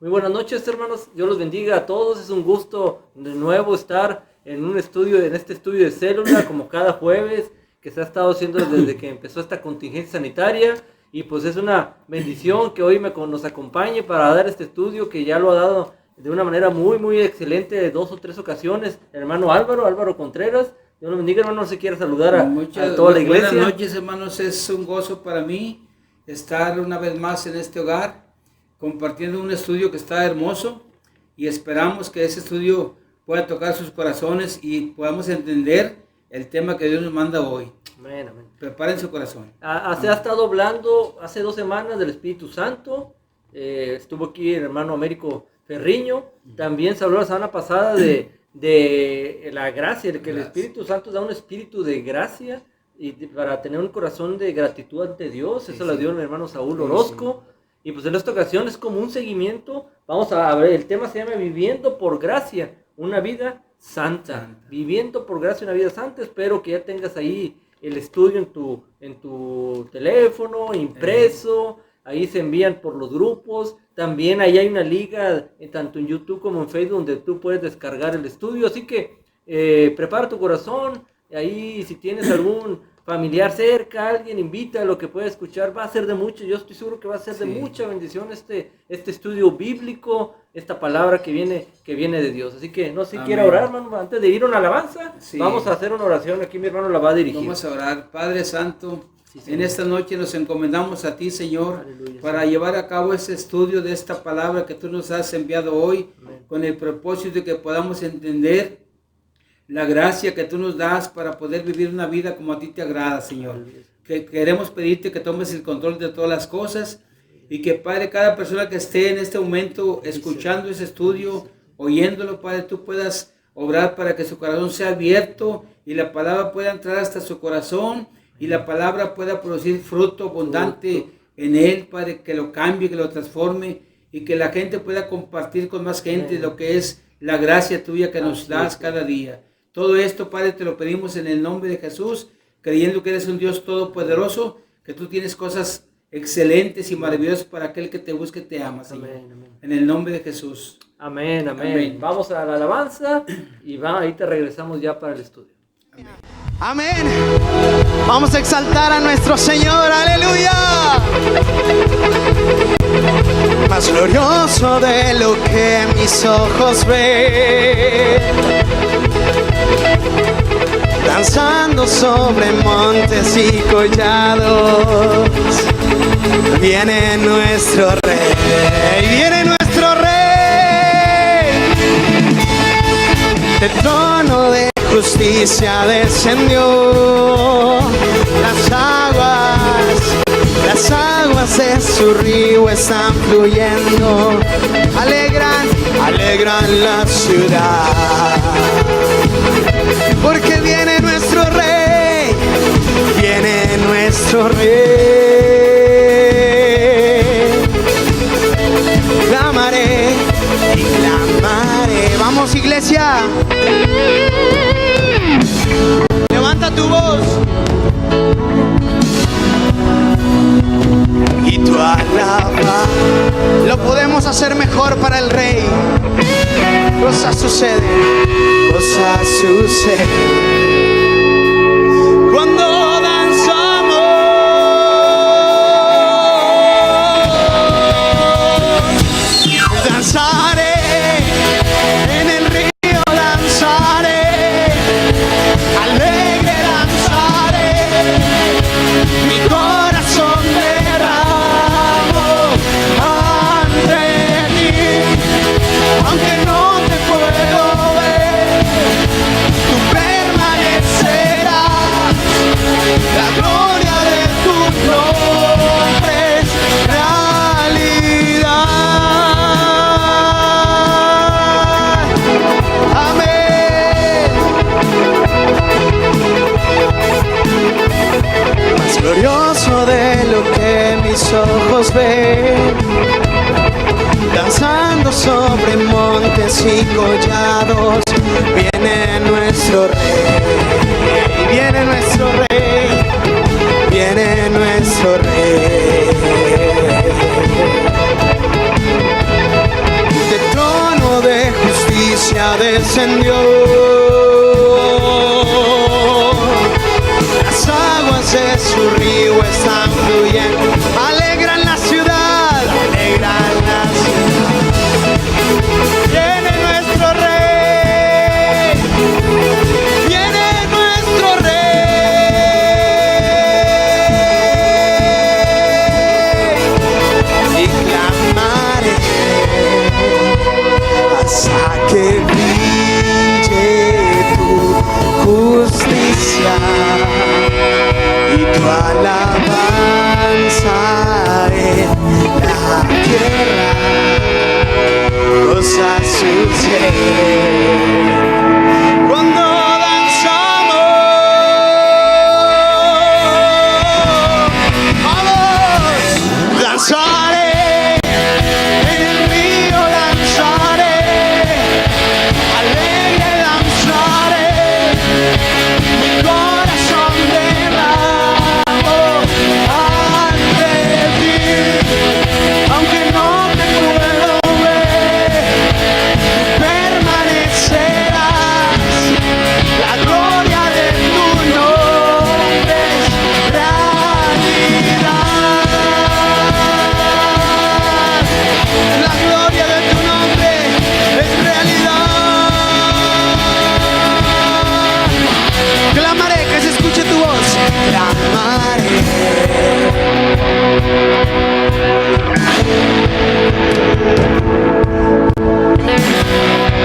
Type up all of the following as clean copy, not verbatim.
Muy buenas noches, hermanos. Dios los bendiga a todos. Es un gusto de nuevo estar en un estudio, en este estudio de célula, como cada jueves, que se ha estado haciendo desde que empezó esta contingencia sanitaria. Y pues es una bendición que hoy nos acompañe para dar este estudio, que ya lo ha dado de una manera muy excelente, de 2 o 3 ocasiones, el hermano Álvaro Contreras. Dios los bendiga, hermano. No se quiere saludar a toda la iglesia. Buenas noches, hermanos. Es un gozo para mí estar una vez más en este hogar, compartiendo un estudio que está hermoso, y esperamos que ese estudio pueda tocar sus corazones y podamos entender el tema que Dios nos manda hoy. Amén, amén. Preparen su corazón. Se ha estado hablando hace 2 semanas del Espíritu Santo. Estuvo aquí el hermano Américo Ferriño. También se habló la semana pasada de la gracia, de que el Espíritu Santo da un espíritu de gracia y para tener un corazón de gratitud ante Dios. Eso lo dio mi hermano Saúl Orozco. Y pues en esta ocasión es como un seguimiento. Vamos a ver, el tema se llama Viviendo por Gracia, una vida santa. Viviendo por gracia, una vida santa. Espero que ya tengas ahí el estudio en tu teléfono, impreso. Ahí se envían por los grupos. También ahí hay una liga, tanto en YouTube como en Facebook, donde tú puedes descargar el estudio. Así que prepara tu corazón. Ahí si tienes algún familiar cerca, alguien, invita a lo que pueda escuchar. Va a ser de mucho, yo estoy seguro que va a ser de mucha bendición este estudio bíblico, esta palabra que viene de Dios. Así que no sé si quiera orar, hermano, antes de ir a una alabanza. Vamos a hacer una oración. Aquí mi hermano la va a dirigir. Vamos a orar. Padre Santo, en esta noche nos encomendamos a ti, Señor, Aleluya, para llevar a cabo ese estudio de esta palabra que tú nos has enviado hoy. Amén. Con el propósito de que podamos entender la gracia que tú nos das para poder vivir una vida como a ti te agrada, Señor. Que queremos pedirte que tomes el control de todas las cosas y que, Padre, cada persona que esté en este momento escuchando ese estudio, oyéndolo, Padre, tú puedas obrar para que su corazón sea abierto y la palabra pueda entrar hasta su corazón y la palabra pueda producir fruto abundante en él, Padre, que lo cambie, que lo transforme y que la gente pueda compartir con más gente lo que es la gracia tuya que nos das cada día. Todo esto, Padre, te lo pedimos en el nombre de Jesús, creyendo que eres un Dios todopoderoso, que tú tienes cosas excelentes y maravillosas para aquel que te busque y te ama, Señor. Amén. En el nombre de Jesús. Amén. Vamos a la alabanza y ahí te regresamos ya para el estudio. Amén. Vamos a exaltar a nuestro Señor. Aleluya. Más glorioso de lo que mis ojos ven, danzando sobre montes y collados, viene nuestro Rey, del trono de justicia descendió. Las aguas de su río están fluyendo, alegran la ciudad, porque viene nuestro Rey, clamaré y clamaré. Vamos, iglesia, levanta tu voz y tu alaba. Lo podemos hacer mejor para el Rey. Cosas suceden cuando danzamos. Danzaré en el río, danzaré, alegre danzaré, mi corazón derramo ante ti, aunque no te puedo ver, tú permanecerás, la gloria de tu nombre es realidad. Amén. Más glorioso de lo que mis ojos ven, danzando sobre montes y collados, viene nuestro Rey, viene nuestro Rey, viene nuestro Rey. descendió. Las aguas de su río están fluyendo. Alegran la ciudad, alegran la ciudad. Viene nuestro rey, viene nuestro rey. Y clamaré hasta que brille tu justicia y tu alabanza en la tierra. Cosas suceden cuando danzamos. Vamos, danzaré en el río, danzaré, alegre danzaré, mi corazón derramo ante ti, aunque no te puedo ver, permanecerás. La gloria de tu nombre es realidad. La gloria de tu nombre es realidad. Clamaré, que se escuche tu voz. Clamaré.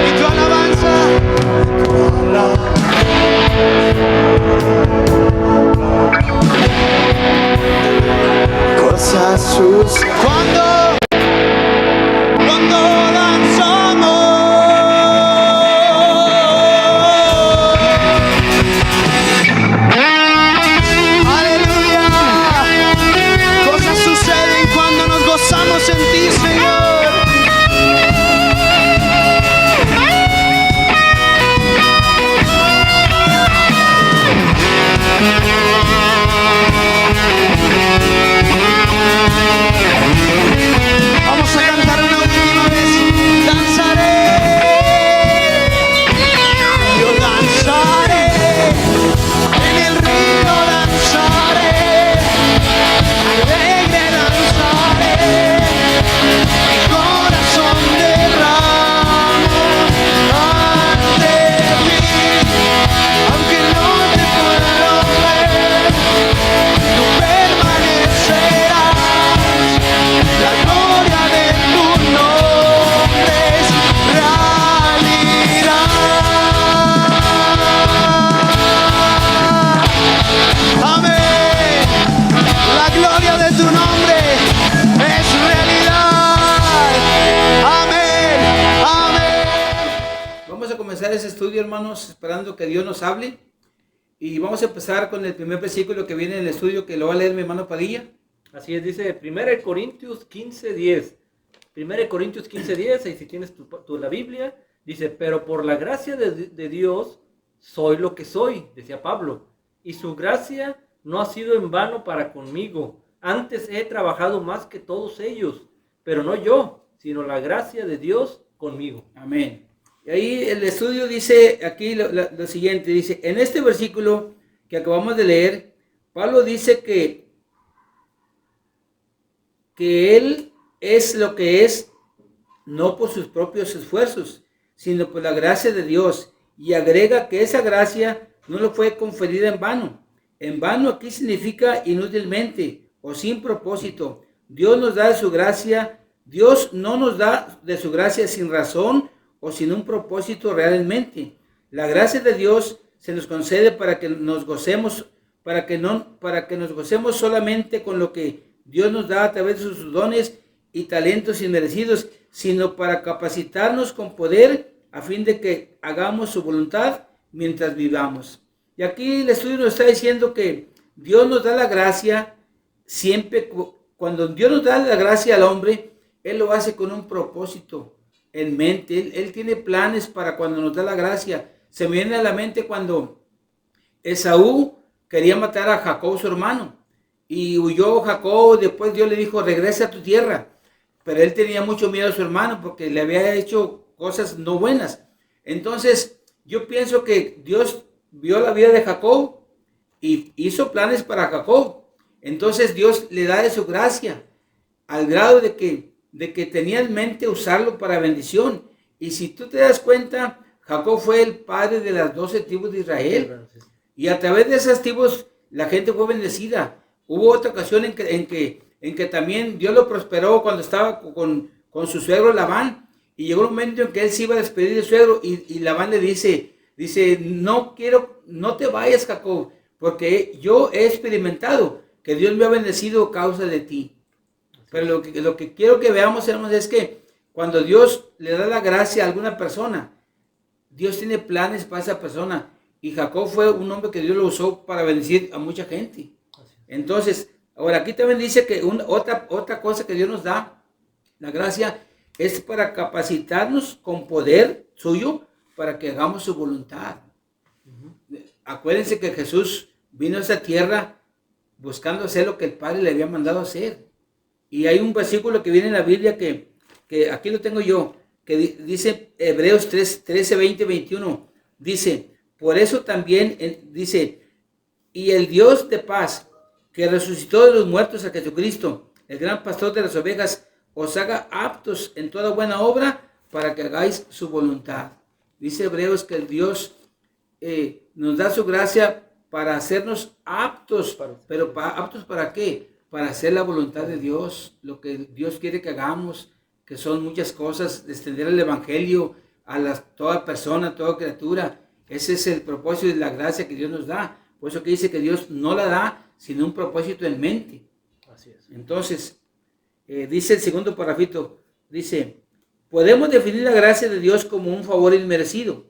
Y tu alabanza, cosas sus cuando danzamos. Aleluya. Cosas suceden cuando nos gozamos en ti, Señor. Vamos a cantar una última vez. Danzaré, yo danzaré, en el río danzaré, alegre danzaré, mi corazón derramo ante ti, aunque no te puedo ver, tú permanecerás. La gloria de tu nombre es realidad. Amén. La gloria de tu nombre es realidad. Amén. Amén. Vamos a comenzar ese estudio, hermanos, esperando que Dios nos hable. Y vamos a empezar con el primer versículo que viene en el estudio, que lo va a leer mi hermano Padilla. Así es, dice 1 Corintios 15:10. 1 Corintios 15:10, ahí si tienes la Biblia, dice, pero por la gracia de Dios soy lo que soy, decía Pablo, y su gracia no ha sido en vano para conmigo. Antes he trabajado más que todos ellos, pero no yo, sino la gracia de Dios conmigo. Amén. Y ahí el estudio dice aquí lo siguiente, dice, en este versículo que acabamos de leer, Pablo dice que él es lo que es, no por sus propios esfuerzos, sino por la gracia de Dios. Y agrega que esa gracia no le fue conferida en vano. En vano aquí significa inútilmente o sin propósito. Dios nos da de su gracia. Dios no nos da de su gracia sin razón o sin un propósito realmente. La gracia de Dios se nos concede para que nos gocemos, para que nos gocemos solamente con lo que Dios nos da a través de sus dones y talentos inmerecidos, sino para capacitarnos con poder a fin de que hagamos su voluntad mientras vivamos. Y aquí el estudio nos está diciendo que Dios nos da la gracia siempre. Cuando Dios nos da la gracia al hombre, Él lo hace con un propósito en mente. Él tiene planes para cuando nos da la gracia. Se me viene a la mente cuando Esaú quería matar a Jacob, su hermano. Y huyó Jacob, después Dios le dijo, regresa a tu tierra. Pero él tenía mucho miedo a su hermano porque le había hecho cosas no buenas. Entonces, yo pienso que Dios vio la vida de Jacob y hizo planes para Jacob. Entonces Dios le da de su gracia al grado de que tenía en mente usarlo para bendición. Y si tú te das cuenta, Jacob fue el padre de las 12 tribus de Israel. Y a través de esas tribus la gente fue bendecida. Hubo otra ocasión en que también Dios lo prosperó cuando estaba con su suegro Labán. Y llegó un momento en que él se iba a despedir de su suegro y Labán le dice, no te vayas, Jacob, porque yo he experimentado que Dios me ha bendecido a causa de ti. Pero lo que quiero que veamos, hermanos, es que cuando Dios le da la gracia a alguna persona, Dios tiene planes para esa persona. Y Jacob fue un hombre que Dios lo usó para bendecir a mucha gente. Entonces, ahora aquí también dice que otra cosa que Dios nos da, la gracia, es para capacitarnos con poder suyo para que hagamos su voluntad. Acuérdense que Jesús vino a esta tierra buscando hacer lo que el Padre le había mandado hacer. Y hay un versículo que viene en la Biblia que aquí lo tengo yo, que dice Hebreos 13, 20, 21. Dice, por eso también dice, y el Dios de paz, que resucitó de los muertos a Jesucristo, el gran pastor de las ovejas, os haga aptos en toda buena obra para que hagáis su voluntad. Dice Hebreos que el Dios nos da su gracia para hacernos aptos, pero aptos ¿para qué? Para hacer la voluntad de Dios, lo que Dios quiere que hagamos, que son muchas cosas, de extender el evangelio a toda persona, toda criatura. Ese es el propósito de la gracia que Dios nos da. Por eso que dice que Dios no la da sin un propósito en mente. Así es. Entonces, dice el segundo parrafito, dice, podemos definir la gracia de Dios como un favor inmerecido.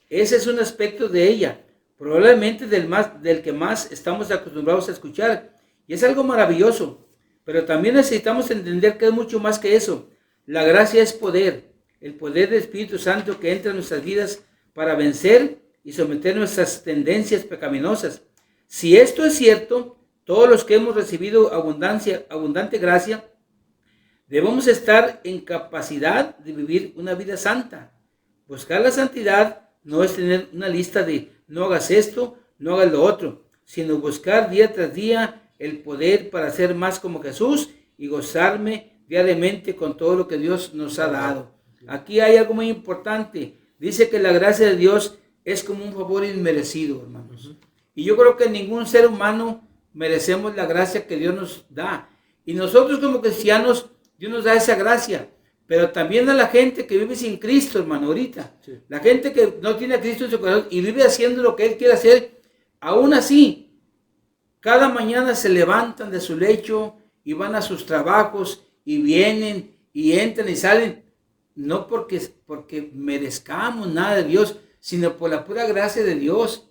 Ese es un aspecto de ella, probablemente del que más estamos acostumbrados a escuchar. Y es algo maravilloso, pero también necesitamos entender que es mucho más que eso. La gracia es poder, el poder del Espíritu Santo que entra en nuestras vidas para vencer y someter nuestras tendencias pecaminosas. Si esto es cierto, todos los que hemos recibido abundante gracia, debemos estar en capacidad de vivir una vida santa. Buscar la santidad no es tener una lista de no hagas esto, no hagas lo otro, sino buscar día tras día el poder para ser más como Jesús y gozarme diariamente con todo lo que Dios nos ha dado. Aquí hay algo muy importante. Dice que la gracia de Dios es como un favor inmerecido, hermanos. Y yo creo que ningún ser humano merecemos la gracia que Dios nos da. Y nosotros como cristianos, Dios nos da esa gracia. Pero también a la gente que vive sin Cristo, hermano, ahorita. Sí. La gente que no tiene a Cristo en su corazón y vive haciendo lo que Él quiere hacer, aún así, cada mañana se levantan de su lecho y van a sus trabajos y vienen y entran y salen. No porque merezcamos nada de Dios, sino por la pura gracia de Dios.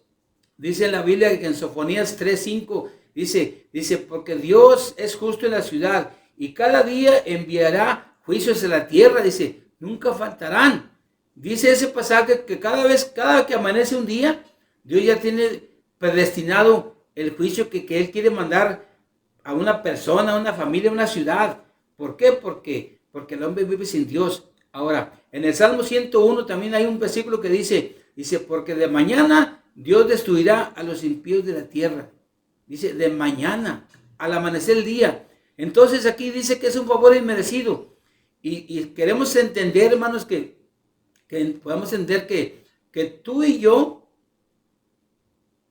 Dice en la Biblia que en Sofonías 3:5 dice, porque Dios es justo en la ciudad y cada día enviará juicios a la tierra. Dice, nunca faltarán. Dice ese pasaje que cada que amanece un día, Dios ya tiene predestinado el juicio que Él quiere mandar a una persona, a una familia, a una ciudad. ¿Por qué? Porque el hombre vive sin Dios. Ahora, en el Salmo 101 también hay un versículo que dice, porque de mañana Dios destruirá a los impíos de la tierra. Dice, de mañana, al amanecer el día. Entonces aquí dice que es un favor inmerecido. Y queremos entender, hermanos, que podamos entender que tú y yo,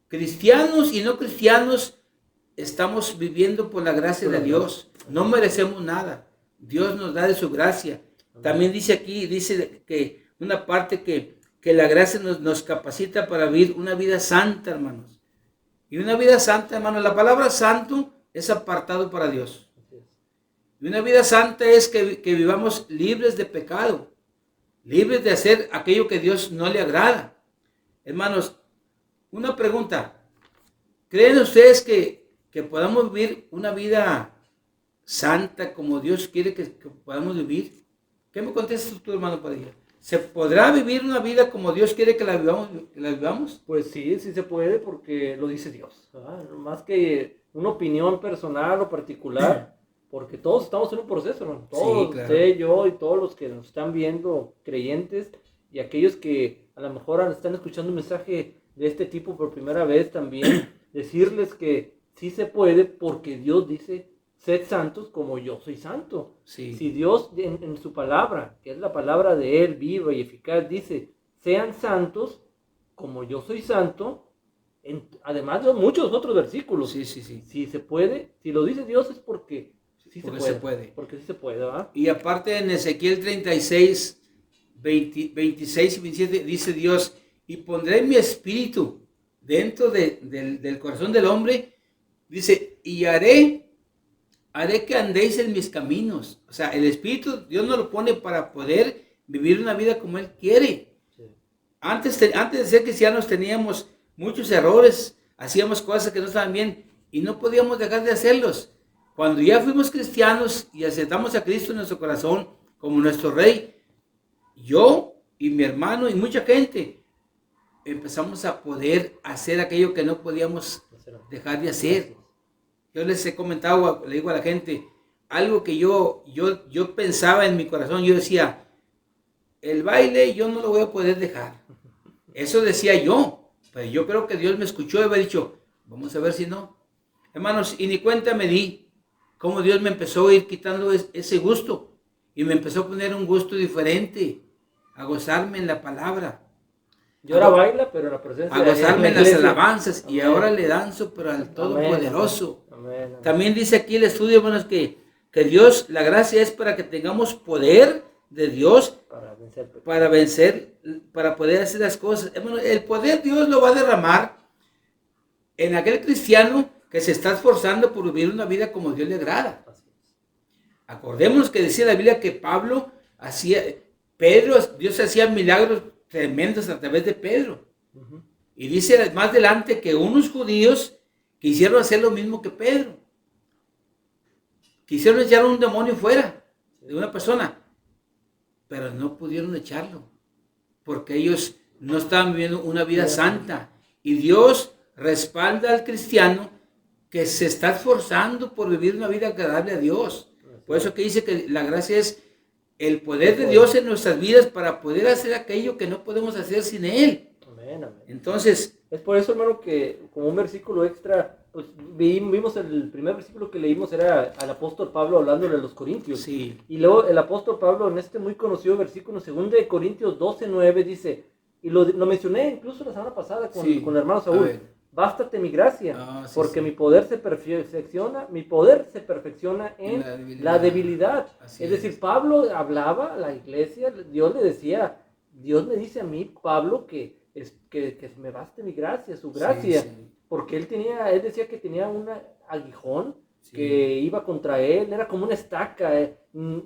cristianos y no cristianos, estamos viviendo por la gracia de Dios. No merecemos nada. Dios nos da de su gracia. También dice aquí, que una parte que la gracia nos capacita para vivir una vida santa, hermanos. Y una vida santa, hermanos, la palabra santo es apartado para Dios. Y una vida santa es que vivamos libres de pecado, libres de hacer aquello que a Dios no le agrada. Hermanos, una pregunta. ¿Creen ustedes que podamos vivir una vida santa como Dios quiere que podamos vivir? ¿Qué me contestas tú, hermano Padilla? ¿Se podrá vivir una vida como Dios quiere que la vivamos? Pues sí se puede porque lo dice Dios, ¿verdad? Más que una opinión personal o particular, porque todos estamos en un proceso, hermano. Todos, sí, claro. Usted, yo y todos los que nos están viendo, creyentes, y aquellos que a lo mejor están escuchando un mensaje de este tipo por primera vez también, decirles que sí se puede porque Dios dice, sed santos como yo soy santo. Sí. Si Dios en su palabra, que es la palabra de Él viva y eficaz, dice, sean santos como yo soy santo, además de muchos otros versículos. Sí, sí, sí. Si se puede, si lo dice Dios es porque sí Porque se se puede. Porque sí se puede, ¿verdad? Y aparte en Ezequiel 36, 26 y 27 dice Dios, y pondré mi espíritu dentro del corazón del hombre, dice, y haré que andéis en mis caminos. O sea, el espíritu Dios nos lo pone para poder vivir una vida como Él quiere. Sí. Antes de ser cristianos teníamos muchos errores, hacíamos cosas que no estaban bien y no podíamos dejar de hacerlos. Cuando ya fuimos cristianos y aceptamos a Cristo en nuestro corazón como nuestro Rey, yo y mi hermano y mucha gente empezamos a poder hacer aquello que no podíamos dejar de hacer. Yo les he comentado, le digo a la gente, algo que yo pensaba en mi corazón, yo decía, el baile yo no lo voy a poder dejar. Eso decía yo, pero yo creo que Dios me escuchó y me ha dicho, vamos a ver si no. Hermanos, y ni cuenta me di cómo Dios me empezó a ir quitando ese gusto y me empezó a poner un gusto diferente, a gozarme en la palabra. Yo ahora baila, pero en la presencia a gozarme en las iglesia. alabanzas. Amén. Y ahora le danzo, pero al Todopoderoso. Amén. También dice aquí el estudio, hermanos, que Dios, la gracia es para que tengamos poder de Dios para poder hacer las cosas. Hermano, el poder Dios lo va a derramar en aquel cristiano que se está esforzando por vivir una vida como Dios le agrada. Acordémonos que decía la Biblia que Dios hacía milagros tremendos a través de Pedro. Uh-huh. Y dice más adelante que unos judíos quisieron hacer lo mismo que Pedro. Quisieron echar un demonio fuera de una persona, pero no pudieron echarlo, porque ellos no estaban viviendo una vida santa. Y Dios respalda al cristiano que se está esforzando por vivir una vida agradable a Dios. Por eso que dice que la gracia es el poder de Dios en nuestras vidas para poder hacer aquello que no podemos hacer sin Él. Amén, amén. Entonces, es por eso, hermano, que como un versículo extra, pues vimos el primer versículo que leímos era al apóstol Pablo hablándole a los corintios. Sí. Y luego el apóstol Pablo en este muy conocido versículo, 2 de Corintios 12:9, dice, y lo mencioné incluso la semana pasada con el hermano Saúl, bástate mi gracia, porque mi poder se perfecciona en la debilidad. Es decir, Pablo hablaba a la iglesia, Dios le decía, Dios me dice a mí, Pablo, que me baste mi gracia, su gracia, porque él decía que tenía un aguijón que iba contra él, era como una estaca.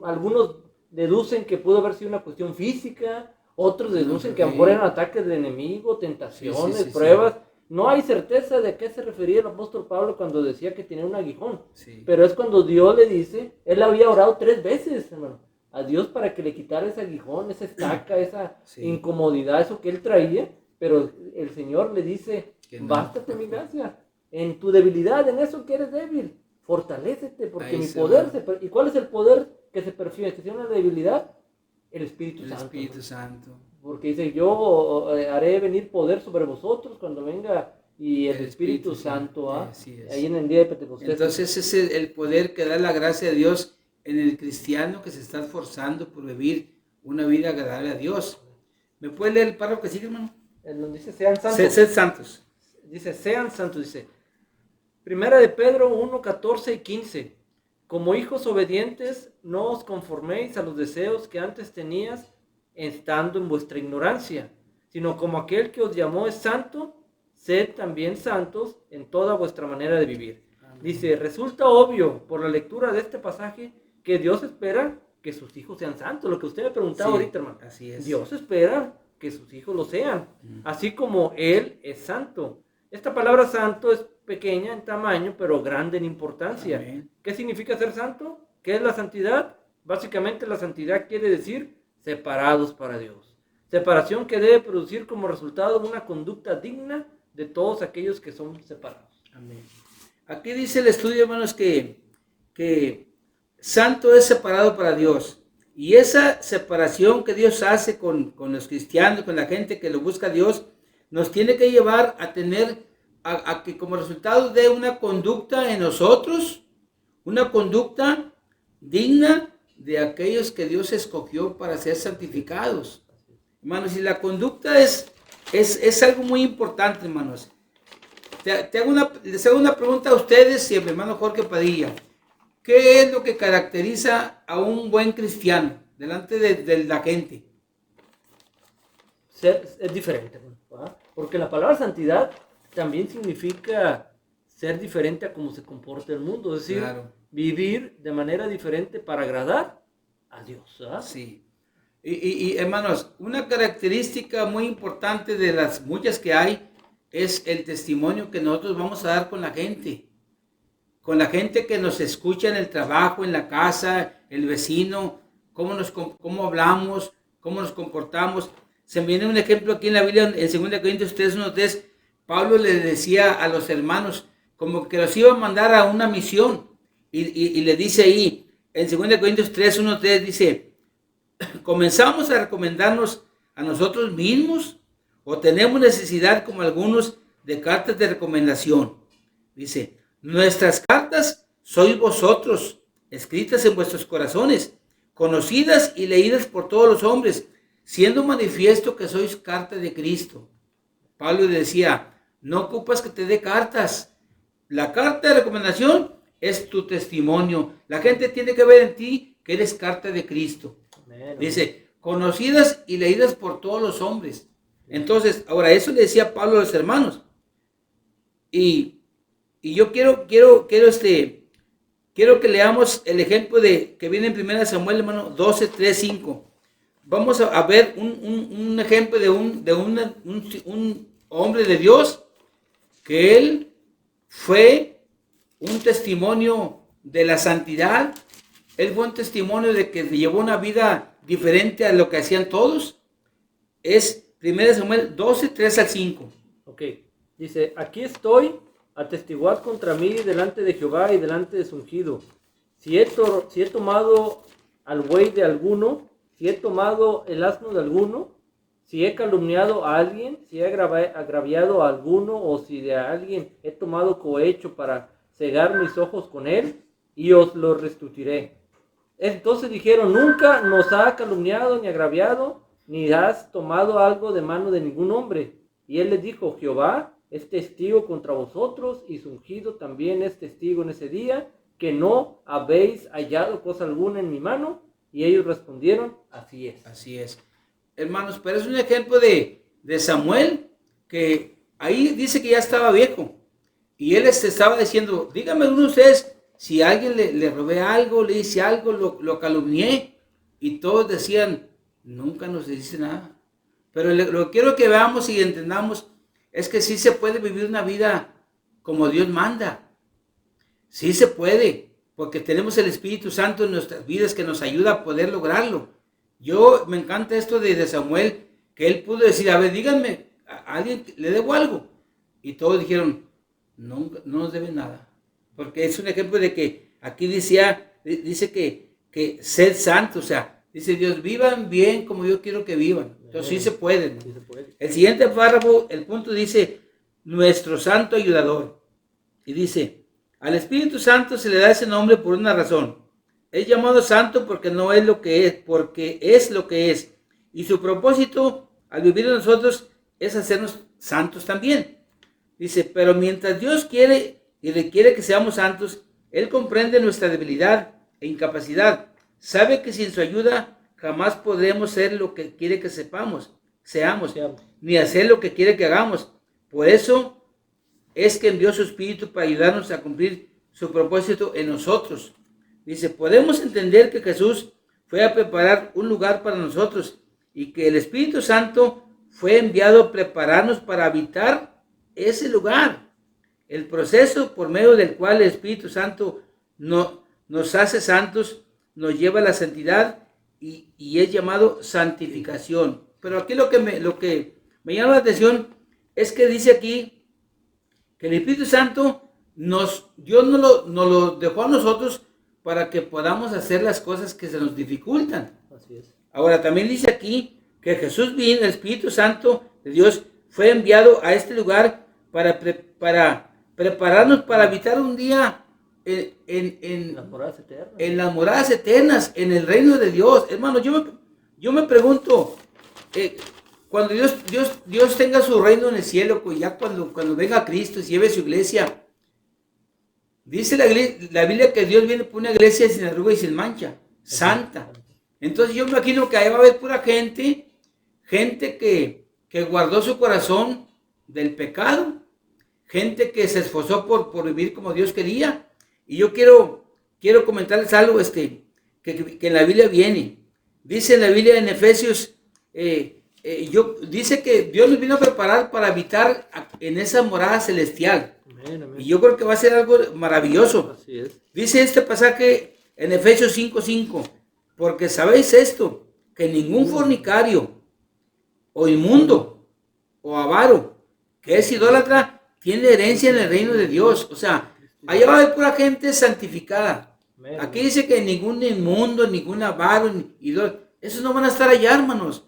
Algunos deducen que pudo haber sido una cuestión física, otros deducen que a lo mejor eran ataques del enemigo, tentaciones, pruebas. No hay certeza de a qué se refería el apóstol Pablo cuando decía que tenía un aguijón. Pero es cuando Dios le dice, él había orado 3 veces, hermano, a Dios para que le quitara ese aguijón, esa estaca, esa incomodidad, eso que él traía. Pero el Señor le dice, bástate mi gracia, en tu debilidad, en eso que eres débil, fortalécete, porque mi poder ¿y cuál es el poder que se perfecciona en la debilidad? El Espíritu Santo. Porque dice, yo haré venir poder sobre vosotros cuando venga y el Espíritu Santo, ahí en el día de Pentecostés. Entonces ese es el poder que da la gracia de Dios en el cristiano que se está esforzando por vivir una vida agradable a Dios. ¿Me puede leer el párrafo que sigue, hermano? Donde dice, sean santos. Sed santos. Dice, sean santos, dice. Primera de Pedro 1, 14 y 15. Como hijos obedientes, no os conforméis a los deseos que antes tenías estando en vuestra ignorancia, sino como aquel que os llamó es santo, sed también santos en toda vuestra manera de vivir. Amén. Dice, resulta obvio por la lectura de este pasaje que Dios espera que sus hijos sean santos. Lo que usted me preguntaba ahorita, hermano. Así es. Dios espera que sus hijos lo sean, así como Él es santo. Esta palabra santo es pequeña en tamaño, pero grande en importancia. Amén. ¿Qué significa ser santo? ¿Qué es la santidad? Básicamente la santidad quiere decir separados para Dios. Separación que debe producir como resultado una conducta digna de todos aquellos que son separados. Amén. Aquí dice el estudio, hermanos, que santo es separado para Dios. Y esa separación que Dios hace con los cristianos, con la gente que lo busca a Dios, nos tiene que llevar a tener, a que como resultado de una conducta en nosotros, una conducta digna de aquellos que Dios escogió para ser santificados. Hermanos, y la conducta es algo muy importante, hermanos. Les hago una pregunta a ustedes y a mi hermano Jorge Padilla. ¿Qué es lo que caracteriza a un buen cristiano delante de la gente? Es diferente, ¿verdad? Porque la palabra santidad también significa ser diferente a cómo se comporta el mundo, es decir, Claro. Vivir de manera diferente para agradar a Dios, ¿verdad? Sí. Y hermanos, una característica muy importante de las muchas que hay es el testimonio que nosotros vamos a dar con la gente que nos escucha en el trabajo, en la casa, el vecino, cómo hablamos, cómo nos comportamos. Se me viene un ejemplo aquí en la Biblia, en 2 Corintios 3:1-3, Pablo le decía a los hermanos como que los iba a mandar a una misión y le dice ahí, en 2 Corintios 3:1-3 dice, ¿comenzamos a recomendarnos a nosotros mismos o tenemos necesidad como algunos de cartas de recomendación? Dice, nuestras cartas sois vosotros, escritas en vuestros corazones, conocidas y leídas por todos los hombres, siendo manifiesto que sois carta de Cristo. Pablo decía, no ocupas que te dé cartas. La carta de recomendación es tu testimonio. La gente tiene que ver en ti que eres carta de Cristo. Amén. Dice, conocidas y leídas por todos los hombres. Entonces, ahora eso le decía Pablo a los hermanos. Y yo quiero que leamos el ejemplo que viene en 1 Samuel, hermano, 12:3-5. Vamos a ver un ejemplo de un hombre de Dios, que él fue un testimonio de la santidad. Él fue un testimonio de que llevó una vida diferente a lo que hacían todos. Es 1 Samuel 12:3-5. Ok, dice, aquí estoy, atestiguad contra mí delante de Jehová y delante de su ungido. Si he tomado al buey de alguno, si he tomado el asno de alguno, si he calumniado a alguien, si he agraviado a alguno, o si de alguien he tomado cohecho para cegar mis ojos con él, y os lo restituiré. Entonces dijeron, nunca nos ha calumniado ni agraviado, ni has tomado algo de mano de ningún hombre. Y él les dijo, Jehová es testigo contra vosotros, y su ungido también es testigo en ese día, que no habéis hallado cosa alguna en mi mano. Y ellos respondieron, así es. Así es. Hermanos, pero es un ejemplo de Samuel, que ahí dice que ya estaba viejo. Y él estaba diciendo, díganme uno de ustedes, si alguien le robé algo, le hice algo, lo calumnié. Y todos decían, nunca nos dice nada. Pero lo que quiero que veamos y entendamos es que sí se puede vivir una vida como Dios manda. Sí se puede, porque tenemos el Espíritu Santo en nuestras vidas que nos ayuda a poder lograrlo. Yo me encanta esto de Samuel, que él pudo decir, a ver, díganme, a alguien le debo algo. Y todos dijeron, no nos debe nada. Porque es un ejemplo de que aquí dice que sed santo, o sea, dice Dios, vivan bien como yo quiero que vivan. Entonces sí se puede, ¿no? Sí se puede. El siguiente párrafo, el punto dice, nuestro santo ayudador. Y dice, al Espíritu Santo se le da ese nombre por una razón. Es llamado santo porque no es lo que es, porque es lo que es. Y su propósito al vivir en nosotros es hacernos santos también. Dice, pero mientras Dios quiere y requiere que seamos santos, Él comprende nuestra debilidad e incapacidad. Sabe que sin su ayuda jamás podremos ser lo que quiere que seamos, ni hacer lo que quiere que hagamos. Por eso es que envió su Espíritu para ayudarnos a cumplir su propósito en nosotros. Dice, podemos entender que Jesús fue a preparar un lugar para nosotros y que el Espíritu Santo fue enviado a prepararnos para habitar ese lugar. El proceso por medio del cual el Espíritu Santo nos hace santos, nos lleva a la santidad y es llamado santificación. Pero aquí lo que me llama la atención es que dice aquí que el Espíritu Santo Dios nos lo dejó a nosotros para que podamos hacer las cosas que se nos dificultan. Así es. Ahora, también dice aquí que Jesús vino, el Espíritu Santo de Dios fue enviado a este lugar para prepararnos para habitar un día en Las moradas eternas. en las moradas eternas, en el reino de Dios. Hermano, yo me pregunto, cuando Dios tenga su reino en el cielo, pues ya cuando venga Cristo y lleve su iglesia, dice la Biblia que Dios viene por una iglesia sin arruga y sin mancha, santa. Entonces yo me imagino que ahí va a haber pura gente que guardó su corazón del pecado, gente que se esforzó por vivir como Dios quería. Y yo quiero comentarles algo que en la Biblia viene. Dice en la Biblia en Efesios, dice que Dios nos vino a preparar para habitar en esa morada celestial. Amén, amén. Y yo creo que va a ser algo maravilloso. Así es. Dice este pasaje en Efesios 5:5, porque sabéis esto, que ningún fornicario, o inmundo, o avaro, que es idólatra, tiene herencia en el reino de Dios. O sea, allá va a haber pura gente santificada. Amén, Aquí amén. dice que ningún inmundo, ningún avaro, ni idólatra, esos no van a estar allá, hermanos.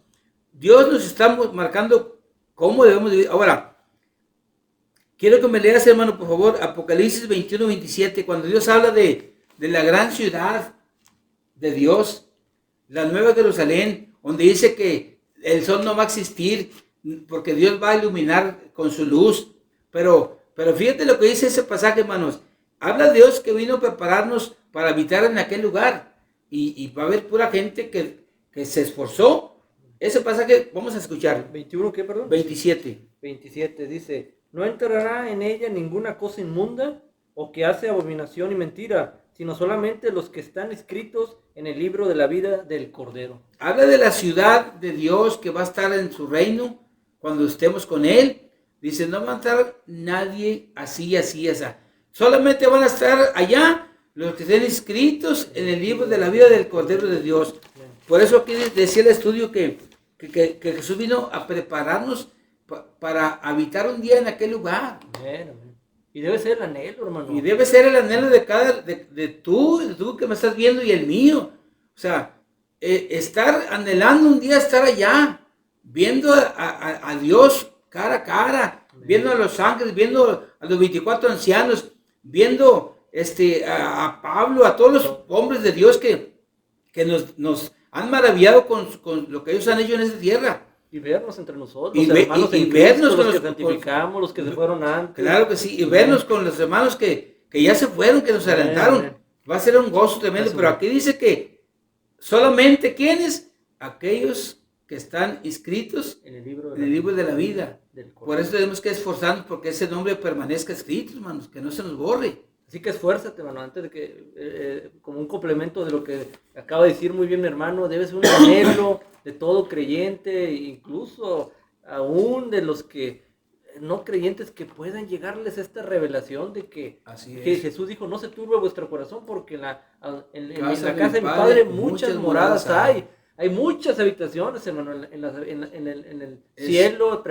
Dios nos está marcando cómo debemos vivir. Ahora, quiero que me leas, hermano, por favor, Apocalipsis 21:27, cuando Dios habla de la gran ciudad de Dios, la nueva Jerusalén, donde dice que el sol no va a existir, porque Dios va a iluminar con su luz. Pero fíjate lo que dice ese pasaje, hermanos. Habla de Dios que vino a prepararnos para habitar en aquel lugar. Y va a haber pura gente que se esforzó. Ese pasaje, vamos a escuchar. 21, ¿qué, perdón? 27. 27 dice, no entrará en ella ninguna cosa inmunda o que hace abominación y mentira, sino solamente los que están escritos en el libro de la vida del Cordero. Habla de la ciudad de Dios que va a estar en su reino cuando estemos con Él. Dice, no va a estar nadie así. Solamente van a estar allá los que estén inscritos en el libro de la vida del Cordero de Dios. Por eso aquí decía el estudio que Jesús vino a prepararnos para habitar un día en aquel lugar. Amén, amén. Y debe ser el anhelo, hermano. Y debe ser el anhelo de tú que me estás viendo y el mío. O sea, estar anhelando un día estar allá, viendo a Dios cara a cara, viendo a los ángeles, viendo a los 24 ancianos, viendo a Pablo, a todos los hombres de Dios que nos han maravillado con lo que ellos han hecho en esta tierra. Y vernos entre nosotros, Y los hermanos en vernos Cristo, con los que los- santificamos, los que se fueron antes. Claro que sí, y vernos con los hermanos que ya se fueron, que nos adelantaron. Amén. Va a ser un gozo tremendo, Eso pero es. aquí dice que solamente ¿quiénes? Aquellos que están inscritos En el libro en el libro de la vida. del Cordero. Por eso tenemos que esforzarnos porque ese nombre permanezca escrito, hermanos, que no se nos borre. Así que esfuérzate, hermano, antes de que, como un complemento de lo que acaba de decir muy bien mi hermano, debe ser un anhelo de todo creyente, incluso aún de los que no creyentes, que puedan llegarles esta revelación de que, Así que es. Jesús dijo, no se turbe vuestro corazón porque en la Casa casa de mi del Padre Padre muchas muchas moradas moradas hay. Hay muchas habitaciones, hermano, en el Es- cielo,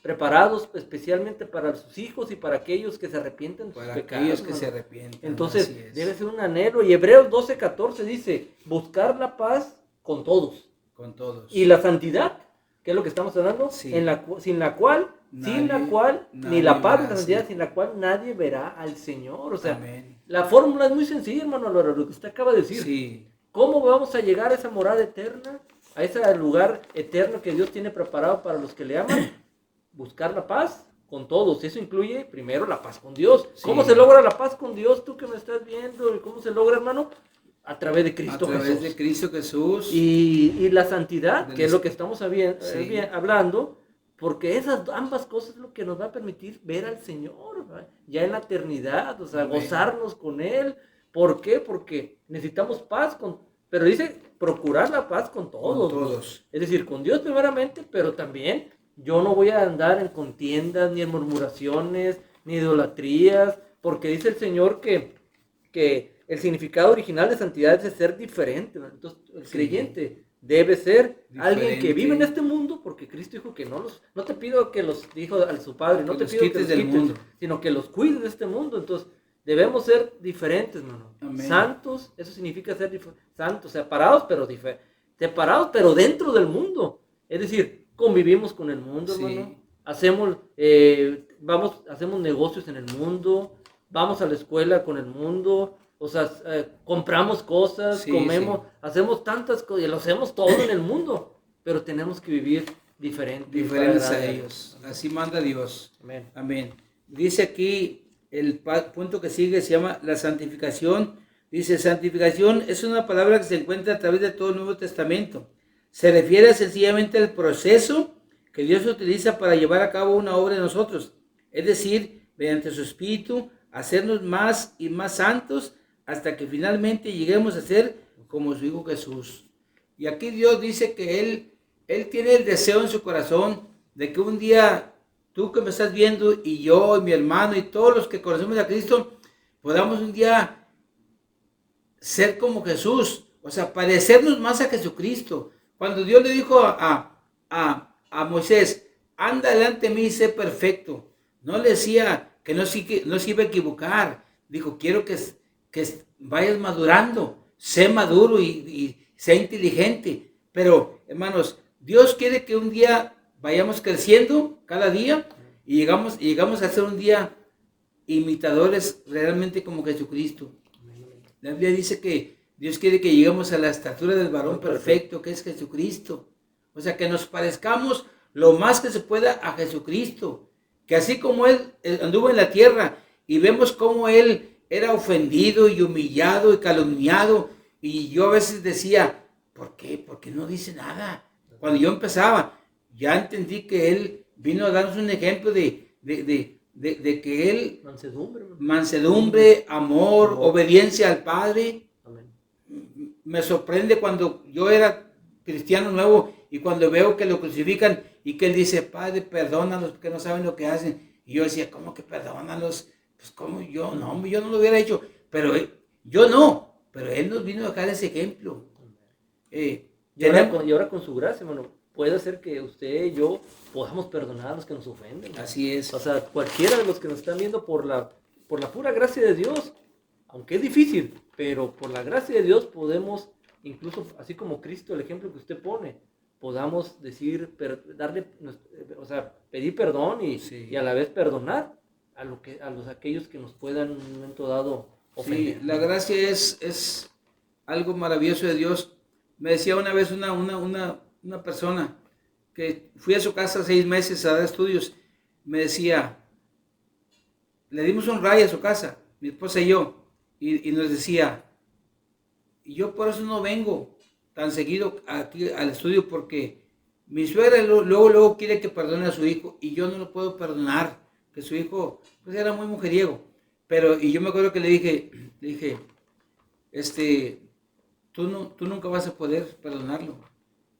preparados especialmente para sus hijos y para aquellos que se arrepienten de sus Para pecados, aquellos que hermano. se arrepientan. Entonces, así es. debe ser un anhelo. Y Hebreos 12:14 dice, buscar la paz con todos. Con todos. Y la santidad, que es lo que estamos hablando, Sí. sin la cual, Nadie ni la paz ni verá, la santidad, sí. sin la cual nadie verá al Señor. O sea, Amén. la fórmula es muy sencilla, hermano, lo que usted acaba de decir. Sí. ¿Cómo vamos a llegar a esa morada eterna? A ese lugar eterno que Dios tiene preparado para los que le aman. Buscar la paz con todos. Eso incluye primero la paz con Dios. Sí. ¿Cómo se logra la paz con Dios? Tú que me estás viendo, ¿cómo se logra, hermano? A través de Cristo A través Jesús. de Cristo Jesús. Y la santidad, Del que es lo que estamos Sí. hablando, porque esas ambas cosas es lo que nos va a permitir ver al Señor, ¿verdad? Ya en la eternidad, o sea, Amén. gozarnos con Él. ¿Por qué? Porque necesitamos paz pero dice procurar la paz con todos. Con ¿no? todos. Es decir, con Dios primeramente, pero también yo no voy a andar en contiendas, ni en murmuraciones, ni idolatrías, porque dice el Señor que el significado original de santidad es ser diferente, ¿no? Entonces el Sí. creyente debe ser alguien que Diferente. vive en este mundo, porque Cristo dijo que no te pido que los dijo a su Padre, no Que te los pido que quites los del quites, mundo. sino que los cuides de este mundo. Entonces Debemos ser diferentes, hermano. Amén. Santos, eso significa ser santos, separados, pero dentro del mundo. Es decir, convivimos con el mundo, Sí. hermano. Hacemos negocios en el mundo, vamos a la escuela con el mundo, o sea, compramos cosas, Sí, comemos, hacemos tantas cosas, y lo hacemos todo en el mundo, pero tenemos que vivir diferentes diferentes a ellos. Así manda Dios. Amén. Amén. Dice aquí el punto que sigue, se llama la santificación. Dice, santificación es una palabra que se encuentra a través de todo el Nuevo Testamento. Se refiere sencillamente al proceso que Dios utiliza para llevar a cabo una obra en nosotros. Es decir, mediante su Espíritu, hacernos más y más santos hasta que finalmente lleguemos a ser como su Hijo Jesús. Y aquí Dios dice que Él tiene el deseo en su corazón de que un día tú que me estás viendo y yo y mi hermano y todos los que conocemos a Cristo podamos un día ser como Jesús, o sea, parecernos más a Jesucristo. Cuando Dios le dijo a Moisés, anda delante de mí y sé perfecto, no le decía que no se iba a equivocar, dijo, quiero que vayas madurando, sé maduro y sé inteligente. Pero, hermanos, Dios quiere que un día vayamos creciendo cada día y llegamos a ser un día imitadores realmente como Jesucristo. La Biblia dice que Dios quiere que lleguemos a la estatura del varón perfecto, que es Jesucristo. O sea, que nos parezcamos lo más que se pueda a Jesucristo. Que así como Él anduvo en la tierra y vemos cómo Él era ofendido y humillado y calumniado. Y yo a veces decía, ¿por qué? ¿Por qué no dice nada? Cuando yo empezaba, ya entendí que Él vino a darnos un ejemplo de que Él... Mansedumbre, amor, obediencia al Padre. Amén. Me sorprende cuando yo era cristiano nuevo y cuando veo que lo crucifican y que Él dice, Padre, perdónalos porque no saben lo que hacen. Y yo decía, ¿cómo que perdónalos? Pues como yo no lo hubiera hecho. Pero pero Él nos vino a dejar ese ejemplo. Y ahora con su gracia, hermano, puede ser que usted y yo podamos perdonar a los que nos ofenden. Así es. O sea, cualquiera de los que nos están viendo por la pura gracia de Dios, aunque es difícil, pero por la gracia de Dios podemos, incluso así como Cristo, el ejemplo que usted pone, podamos decir, pedir perdón y a la vez perdonar a aquellos que nos puedan en un momento dado ofender. Sí, la gracia es algo maravilloso de Dios. Me decía una vez una persona que fui a su casa 6 meses a dar estudios, me decía, le dimos un rayo a su casa, mi esposa y yo, y nos decía, yo por eso no vengo tan seguido aquí al estudio, porque mi suegra luego quiere que perdone a su hijo, y yo no lo puedo perdonar, que su hijo pues era muy mujeriego, y yo me acuerdo que le dije, tú nunca vas a poder perdonarlo,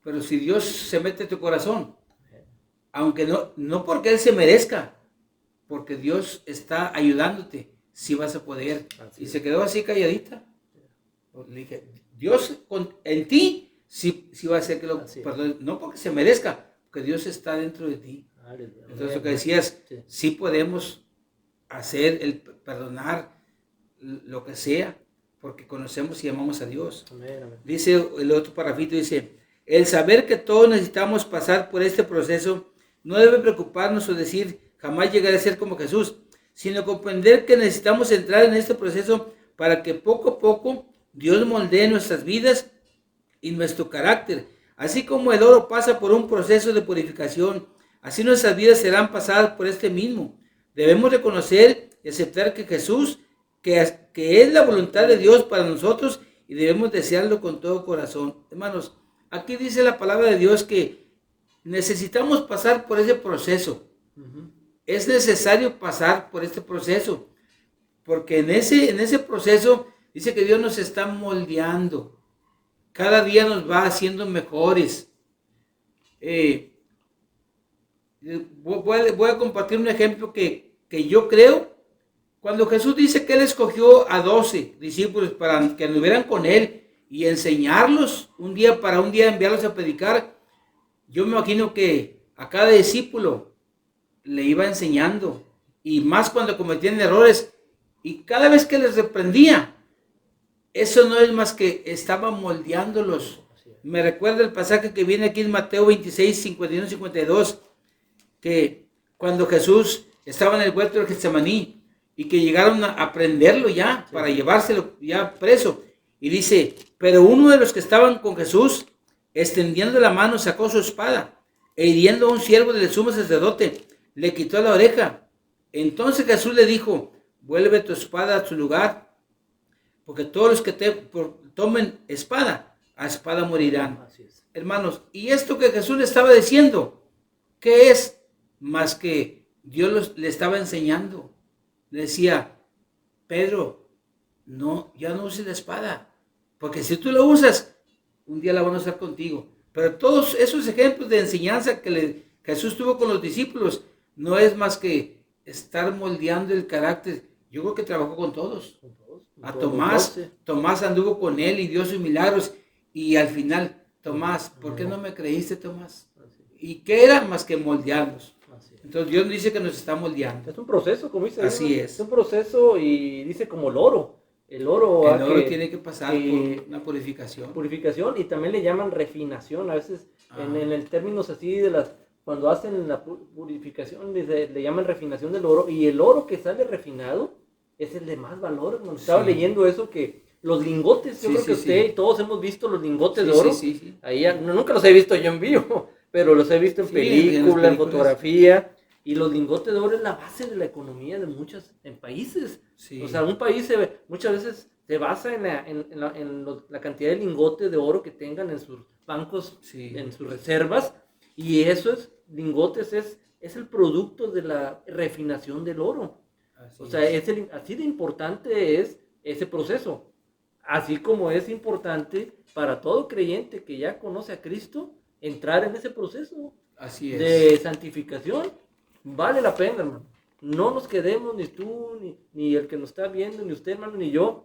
pero si Dios se mete en tu corazón, aunque no porque Él se merezca, porque Dios está ayudándote, sí vas a poder. Y se quedó así calladita. Le dije, Dios en ti sí va a hacer que lo perdone, no porque se merezca, porque Dios está dentro de ti. Entonces lo que decías, sí podemos hacer el perdonar lo que sea, porque conocemos y amamos a Dios. Amén. Dice el otro parrafito, dice, el saber que todos necesitamos pasar por este proceso no debe preocuparnos o decir jamás llegaré a ser como Jesús, sino comprender que necesitamos entrar en este proceso para que poco a poco Dios moldee nuestras vidas y nuestro carácter. Así como el oro pasa por un proceso de purificación, así nuestras vidas serán pasadas por este mismo. Debemos reconocer y aceptar que Jesús, que es la voluntad de Dios para nosotros, y debemos desearlo con todo corazón. Hermanos, aquí dice la palabra de Dios que necesitamos pasar por ese proceso. Es necesario pasar por este proceso, porque en ese proceso dice que Dios nos está moldeando. Cada día nos va haciendo mejores. Voy a compartir un ejemplo que yo creo. Cuando Jesús dice que Él escogió a 12 discípulos para que anduvieran con Él y enseñarlos para un día enviarlos a predicar, yo me imagino que a cada discípulo le iba enseñando, y más cuando cometían errores, Y cada vez que les reprendía, eso no es más que estaba moldeándolos. Me recuerda el pasaje que viene aquí en Mateo 26, 51, 52, que cuando Jesús estaba en el huerto de Getsemaní y que llegaron a prenderlo ya, para llevárselo ya preso. Y dice, pero uno de los que estaban con Jesús, extendiendo la mano, sacó su espada e hiriendo a un siervo del sumo sacerdote, le quitó la oreja. Entonces Jesús le dijo, vuelve tu espada a su lugar, porque todos los que tomen espada, a espada morirán. Hermanos, y esto que Jesús le estaba diciendo, ¿qué es? Más que Dios le estaba enseñando. Le decía, Pedro, no, ya no uses la espada, porque si tú la usas, un día la van a usar contigo. Pero todos esos ejemplos de enseñanza que Jesús tuvo con los discípulos, no es más que estar moldeando el carácter. Yo creo que trabajó con todos. A Tomás anduvo con él y dio sus milagros. Y al final, Tomás, ¿por qué no me creíste, Tomás? ¿Y qué era más que moldearnos? Entonces Dios dice que nos está moldeando. Es un proceso, como dice. Así es. Es un proceso y dice como el oro. El oro tiene que pasar por una purificación. Purificación, y también le llaman refinación. A veces en el términos así cuando hacen la purificación le llaman refinación del oro. Y el oro que sale refinado es el de más valor. Cuando estaba leyendo eso, que los lingotes, yo creo que usted y todos hemos visto los lingotes de oro. Ahí nunca los he visto yo en vivo, pero los he visto en películas, en fotografía. Y los lingotes de oro es la base de la economía de muchos países. O sea, un país muchas veces se basa en la cantidad de lingotes de oro que tengan en sus bancos, en sus reservas. Y lingotes es el producto de la refinación del oro. Así de importante es ese proceso. Así como es importante para todo creyente que ya conoce a Cristo entrar en ese proceso de santificación. Vale la pena, hermano. No nos quedemos, ni tú, ni el que nos está viendo, ni usted, hermano, ni yo,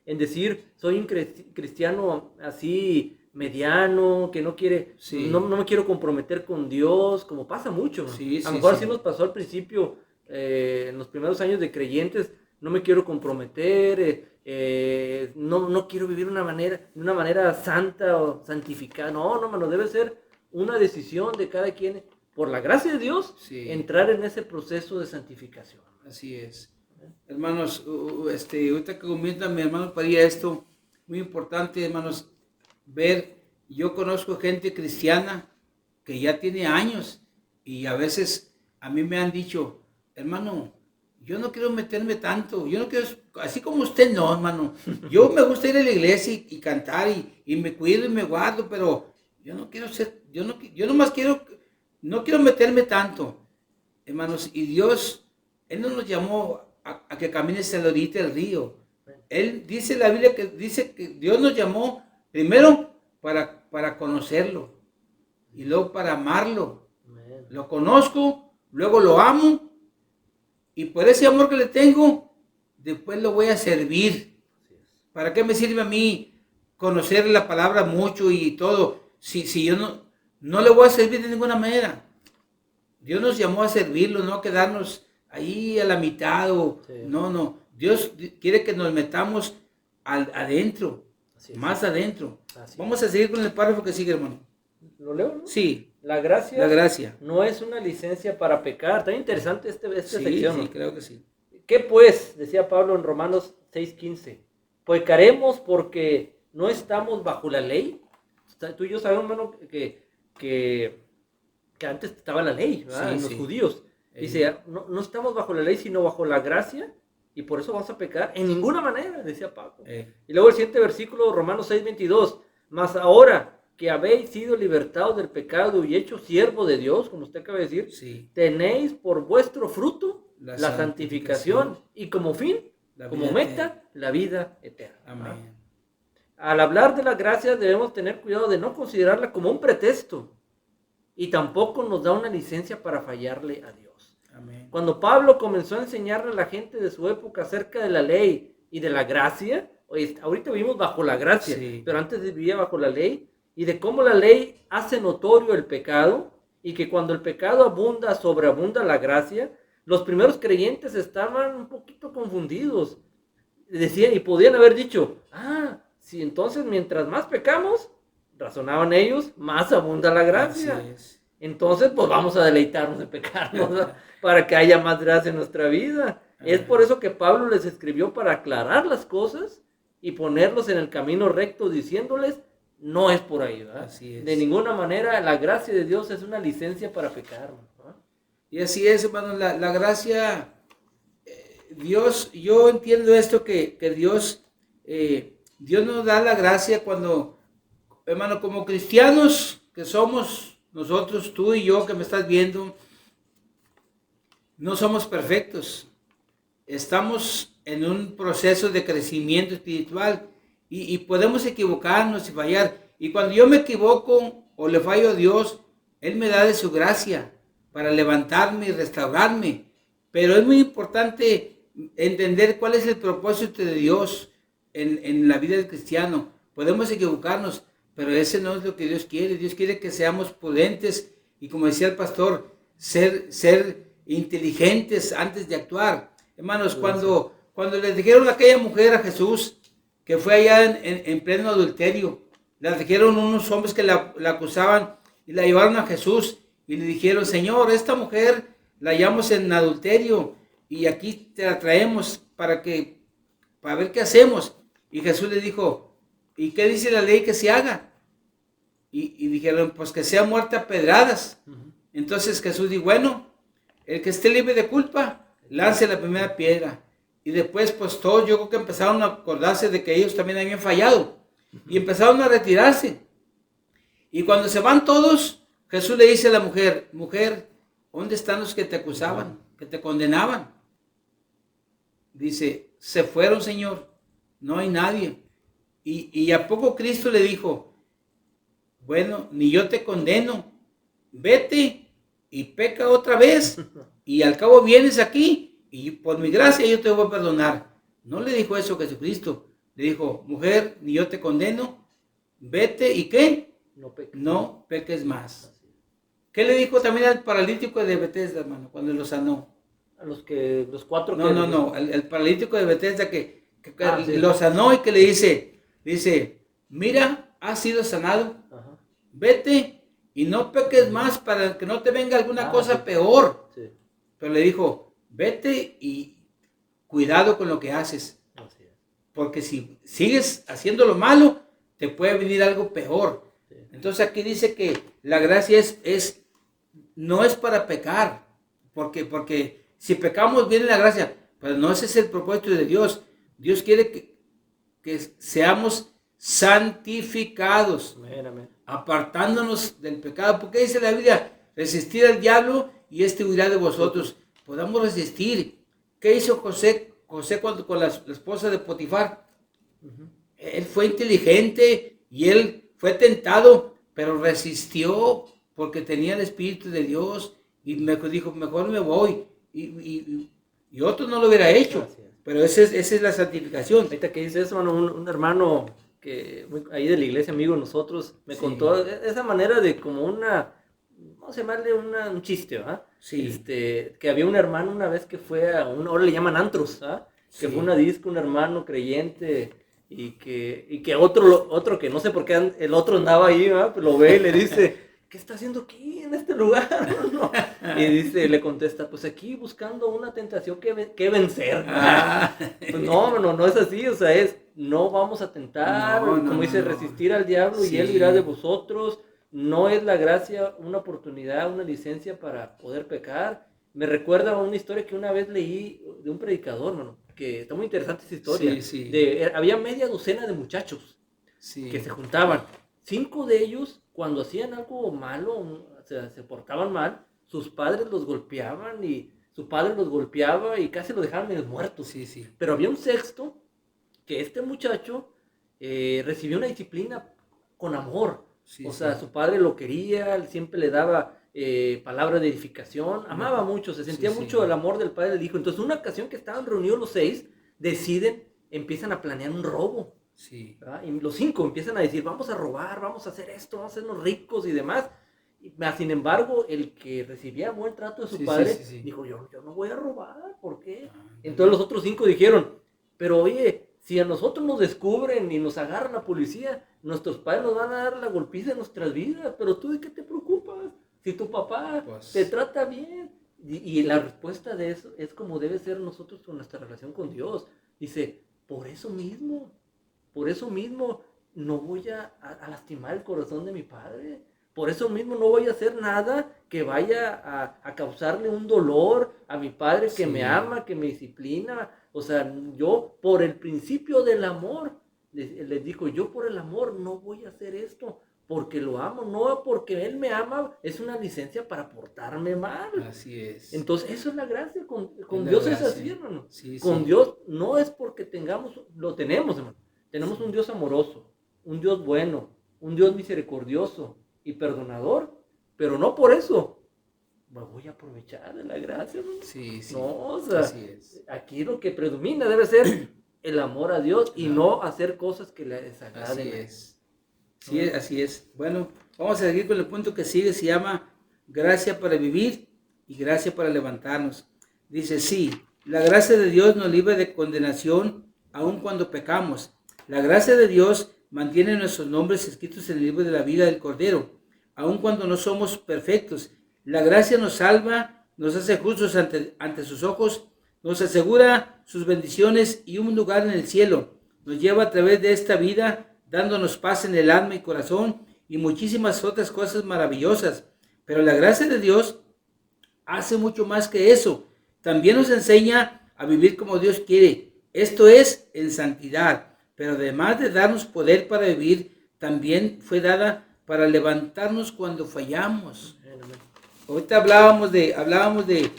en decir, soy un cristiano así mediano, que no quiere, no me quiero comprometer con Dios, como pasa mucho. A lo mejor sí nos pasó al principio, en los primeros años de creyentes, no me quiero comprometer, no quiero vivir de una manera santa o santificada. No, hermano, debe ser una decisión de cada quien, por la gracia de Dios, entrar en ese proceso de santificación. Así es. Hermanos, ahorita que comienza mi hermano Padilla esto, muy importante, hermanos, yo conozco gente cristiana que ya tiene años y a veces a mí me han dicho, hermano, yo no quiero meterme tanto, yo no quiero, así como usted no, hermano, yo me gusta ir a la iglesia y cantar y me cuido y me guardo, pero yo no quiero no quiero meterme tanto, hermanos, y Dios, Él no nos llamó a que camines a la orilla del río. Él dice la Biblia que dice que Dios nos llamó primero para conocerlo y luego para amarlo. Amen. Lo conozco, luego lo amo y por ese amor que le tengo, después lo voy a servir. ¿Para qué me sirve a mí conocer la palabra mucho y todo si yo no le voy a servir de ninguna manera? Dios nos llamó a servirlo, no a quedarnos ahí a la mitad. No. Dios quiere que nos metamos adentro, más adentro. Vamos a seguir con el párrafo que sigue, hermano. ¿Lo leo, no? Sí. La gracia no es una licencia para pecar. Está interesante esta sección. Sí, creo que sí. ¿Qué pues? Decía Pablo en Romanos 6:15. ¿Pecaremos porque no estamos bajo la ley? Tú y yo sabemos, hermano, que antes estaba la ley, ¿verdad? En los judíos. Dice, no estamos bajo la ley, sino bajo la gracia, y por eso vamos a pecar en ninguna manera, decía Pablo. Y luego el siguiente versículo, Romanos 6:22. Mas ahora que habéis sido libertados del pecado y hechos siervos de Dios, como usted acaba de decir, tenéis por vuestro fruto la santificación y como fin, como meta, la vida eterna. Amén. Al hablar de la gracia debemos tener cuidado de no considerarla como un pretexto y tampoco nos da una licencia para fallarle a Dios. Amén. Cuando Pablo comenzó a enseñarle a la gente de su época acerca de la ley y de la gracia, ahorita vivimos bajo la gracia, pero antes vivía bajo la ley, y de cómo la ley hace notorio el pecado y que cuando el pecado abunda, sobreabunda la gracia, los primeros creyentes estaban un poquito pero confundidos. Decían, y podían haber dicho, si entonces mientras más pecamos, razonaban ellos, más abunda la gracia. Así es. Entonces, pues vamos a deleitarnos de pecarnos, ¿no? Para que haya más gracia en nuestra vida. Es por eso que Pablo les escribió para aclarar las cosas y ponerlos en el camino recto, diciéndoles, no es por ahí, ¿verdad? Así es. De ninguna manera la gracia de Dios es una licencia para pecar, ¿no? Y así es, hermano, la gracia, Dios, yo entiendo esto que Dios, Dios nos da la gracia cuando, hermano, como cristianos que somos nosotros, tú y yo que me estás viendo, no somos perfectos. Estamos en un proceso de crecimiento espiritual y podemos equivocarnos y fallar. Y cuando yo me equivoco o le fallo a Dios, Él me da de su gracia para levantarme y restaurarme. Pero es muy importante entender cuál es el propósito de Dios en la vida del cristiano. Podemos equivocarnos, pero ese no es lo que Dios quiere. Dios quiere que seamos prudentes y, como decía el pastor, ser inteligentes antes de actuar. Hermanos, cuando le dijeron a aquella mujer a Jesús, que fue allá en pleno adulterio, le dijeron unos hombres que la acusaban y la llevaron a Jesús y le dijeron, Señor, esta mujer la hallamos en adulterio y aquí te la traemos para ver qué hacemos. Y Jesús le dijo, ¿y qué dice la ley que se haga? Y dijeron, pues que sea muerta a pedradas. Entonces Jesús dijo, bueno, el que esté libre de culpa, lance la primera piedra. Y después, pues todos yo creo que empezaron a acordarse de que ellos también habían fallado. Y empezaron a retirarse. Y cuando se van todos, Jesús le dice a la mujer, mujer, ¿dónde están los que te acusaban, que te condenaban? Dice, se fueron, Señor, no hay nadie. Y a poco Cristo le dijo, bueno, ni yo te condeno, vete y peca otra vez, y al cabo vienes aquí, y por mi gracia yo te voy a perdonar. No le dijo eso Jesucristo, le dijo, mujer, ni yo te condeno, vete, ¿y qué? No peques más. ¿Qué le dijo también al paralítico de Betesda, hermano, cuando lo sanó? A los cuatro que... No, el paralítico de Betesda que lo sanó y que le dice, mira, has sido sanado, vete y no peques más para que no te venga alguna cosa peor. Sí. Pero le dijo, vete y cuidado con lo que haces, porque si sigues haciendo lo malo, te puede venir algo peor. Sí. Entonces aquí dice que la gracia no es para pecar, porque si pecamos viene la gracia, pero no ese es el propósito de Dios. Dios quiere que seamos santificados, apartándonos del pecado, porque dice la Biblia, resistir al diablo y este huirá de vosotros. Podamos resistir. ¿Qué hizo José cuando con la esposa de Potifar? Él fue inteligente y él fue tentado, pero resistió porque tenía el Espíritu de Dios y dijo, mejor me voy. Y otro no lo hubiera hecho. Pero esa es la santificación. Ahorita que dice eso, un hermano que ahí de la iglesia, amigo de nosotros, me contó esa manera de como vamos a llamarle un chiste, ¿verdad? Sí. Que había un hermano una vez que fue ahora le llaman antros, ¿verdad? Que fue una disco, un hermano creyente, y que otro que no sé por qué el otro andaba ahí, ¿verdad? Pues lo ve y le dice, ¿qué está haciendo aquí en este lugar? ¿No? Y le contesta, pues aquí buscando una tentación que vencer. Pues no es así, o sea, no vamos a tentar, como dice, resistir al diablo y él irá de vosotros. No es la gracia una oportunidad, una licencia para poder pecar. Me recuerda a una historia que una vez leí de un predicador, mano, que está muy interesante esa historia. Había media docena de muchachos que se juntaban. 5 de ellos, cuando hacían algo malo, o sea, se portaban mal, sus padres los golpeaban y su padre los golpeaba y casi los dejaban medio muertos. Pero había un sexto que este muchacho recibió una disciplina con amor. Su padre lo quería, siempre le daba palabras de edificación, amaba mucho, se sentía mucho el amor del padre del hijo. Entonces, una ocasión que estaban reunidos los 6, empiezan a planear un robo. Y los 5 empiezan a decir, vamos a robar, vamos a hacer esto, vamos a hacernos ricos y demás. Sin embargo, el que recibía buen trato de su Sí, padre, sí, sí, sí. dijo, yo no voy a robar, ¿por qué? Entonces los otros 5 dijeron, pero oye, si a nosotros nos descubren y nos agarra la policía, nuestros padres nos van a dar la golpiza en nuestras vidas, pero tú ¿de qué te preocupas? Si tu papá Pues, te trata bien. Y la respuesta de eso es como debe ser nosotros con nuestra relación con Dios. Dice, por eso mismo no voy a lastimar el corazón de mi padre. Por eso mismo no voy a hacer nada que vaya a causarle un dolor a mi padre que Sí. me ama, que me disciplina. O sea, yo por el principio del amor, les digo, yo por el amor no voy a hacer esto, porque lo amo, no porque él me ama, es una licencia para portarme mal. así es. Entonces, eso es la gracia, con la Dios gracia. es así, hermano. Sí, Con sí. Dios no es porque tengamos, lo tenemos, hermano. Tenemos un Dios amoroso, un Dios bueno, un Dios misericordioso y perdonador, pero no por eso me voy a aprovechar de la gracia, hermano. Sí, sí. No, o sea, Así es. aquí lo que predomina debe ser el amor a Dios y Claro. no hacer cosas que le Así desagraden. es. Sí, así es. Bueno, vamos a seguir con el punto que sigue, se llama gracia para vivir y gracia para levantarnos. Dice, sí, la gracia de Dios nos libra de condenación aun cuando pecamos. La gracia de Dios mantiene nuestros nombres escritos en el libro de la vida del Cordero, aun cuando no somos perfectos. La gracia nos salva, nos hace justos ante sus ojos, nos asegura sus bendiciones y un lugar en el cielo. Nos lleva a través de esta vida dándonos paz en el alma y corazón y muchísimas otras cosas maravillosas. Pero la gracia de Dios hace mucho más que eso. También nos enseña a vivir como Dios quiere. Esto es en santidad. Pero además de darnos poder para vivir, también fue dada para levantarnos cuando fallamos. Ahorita hablábamos de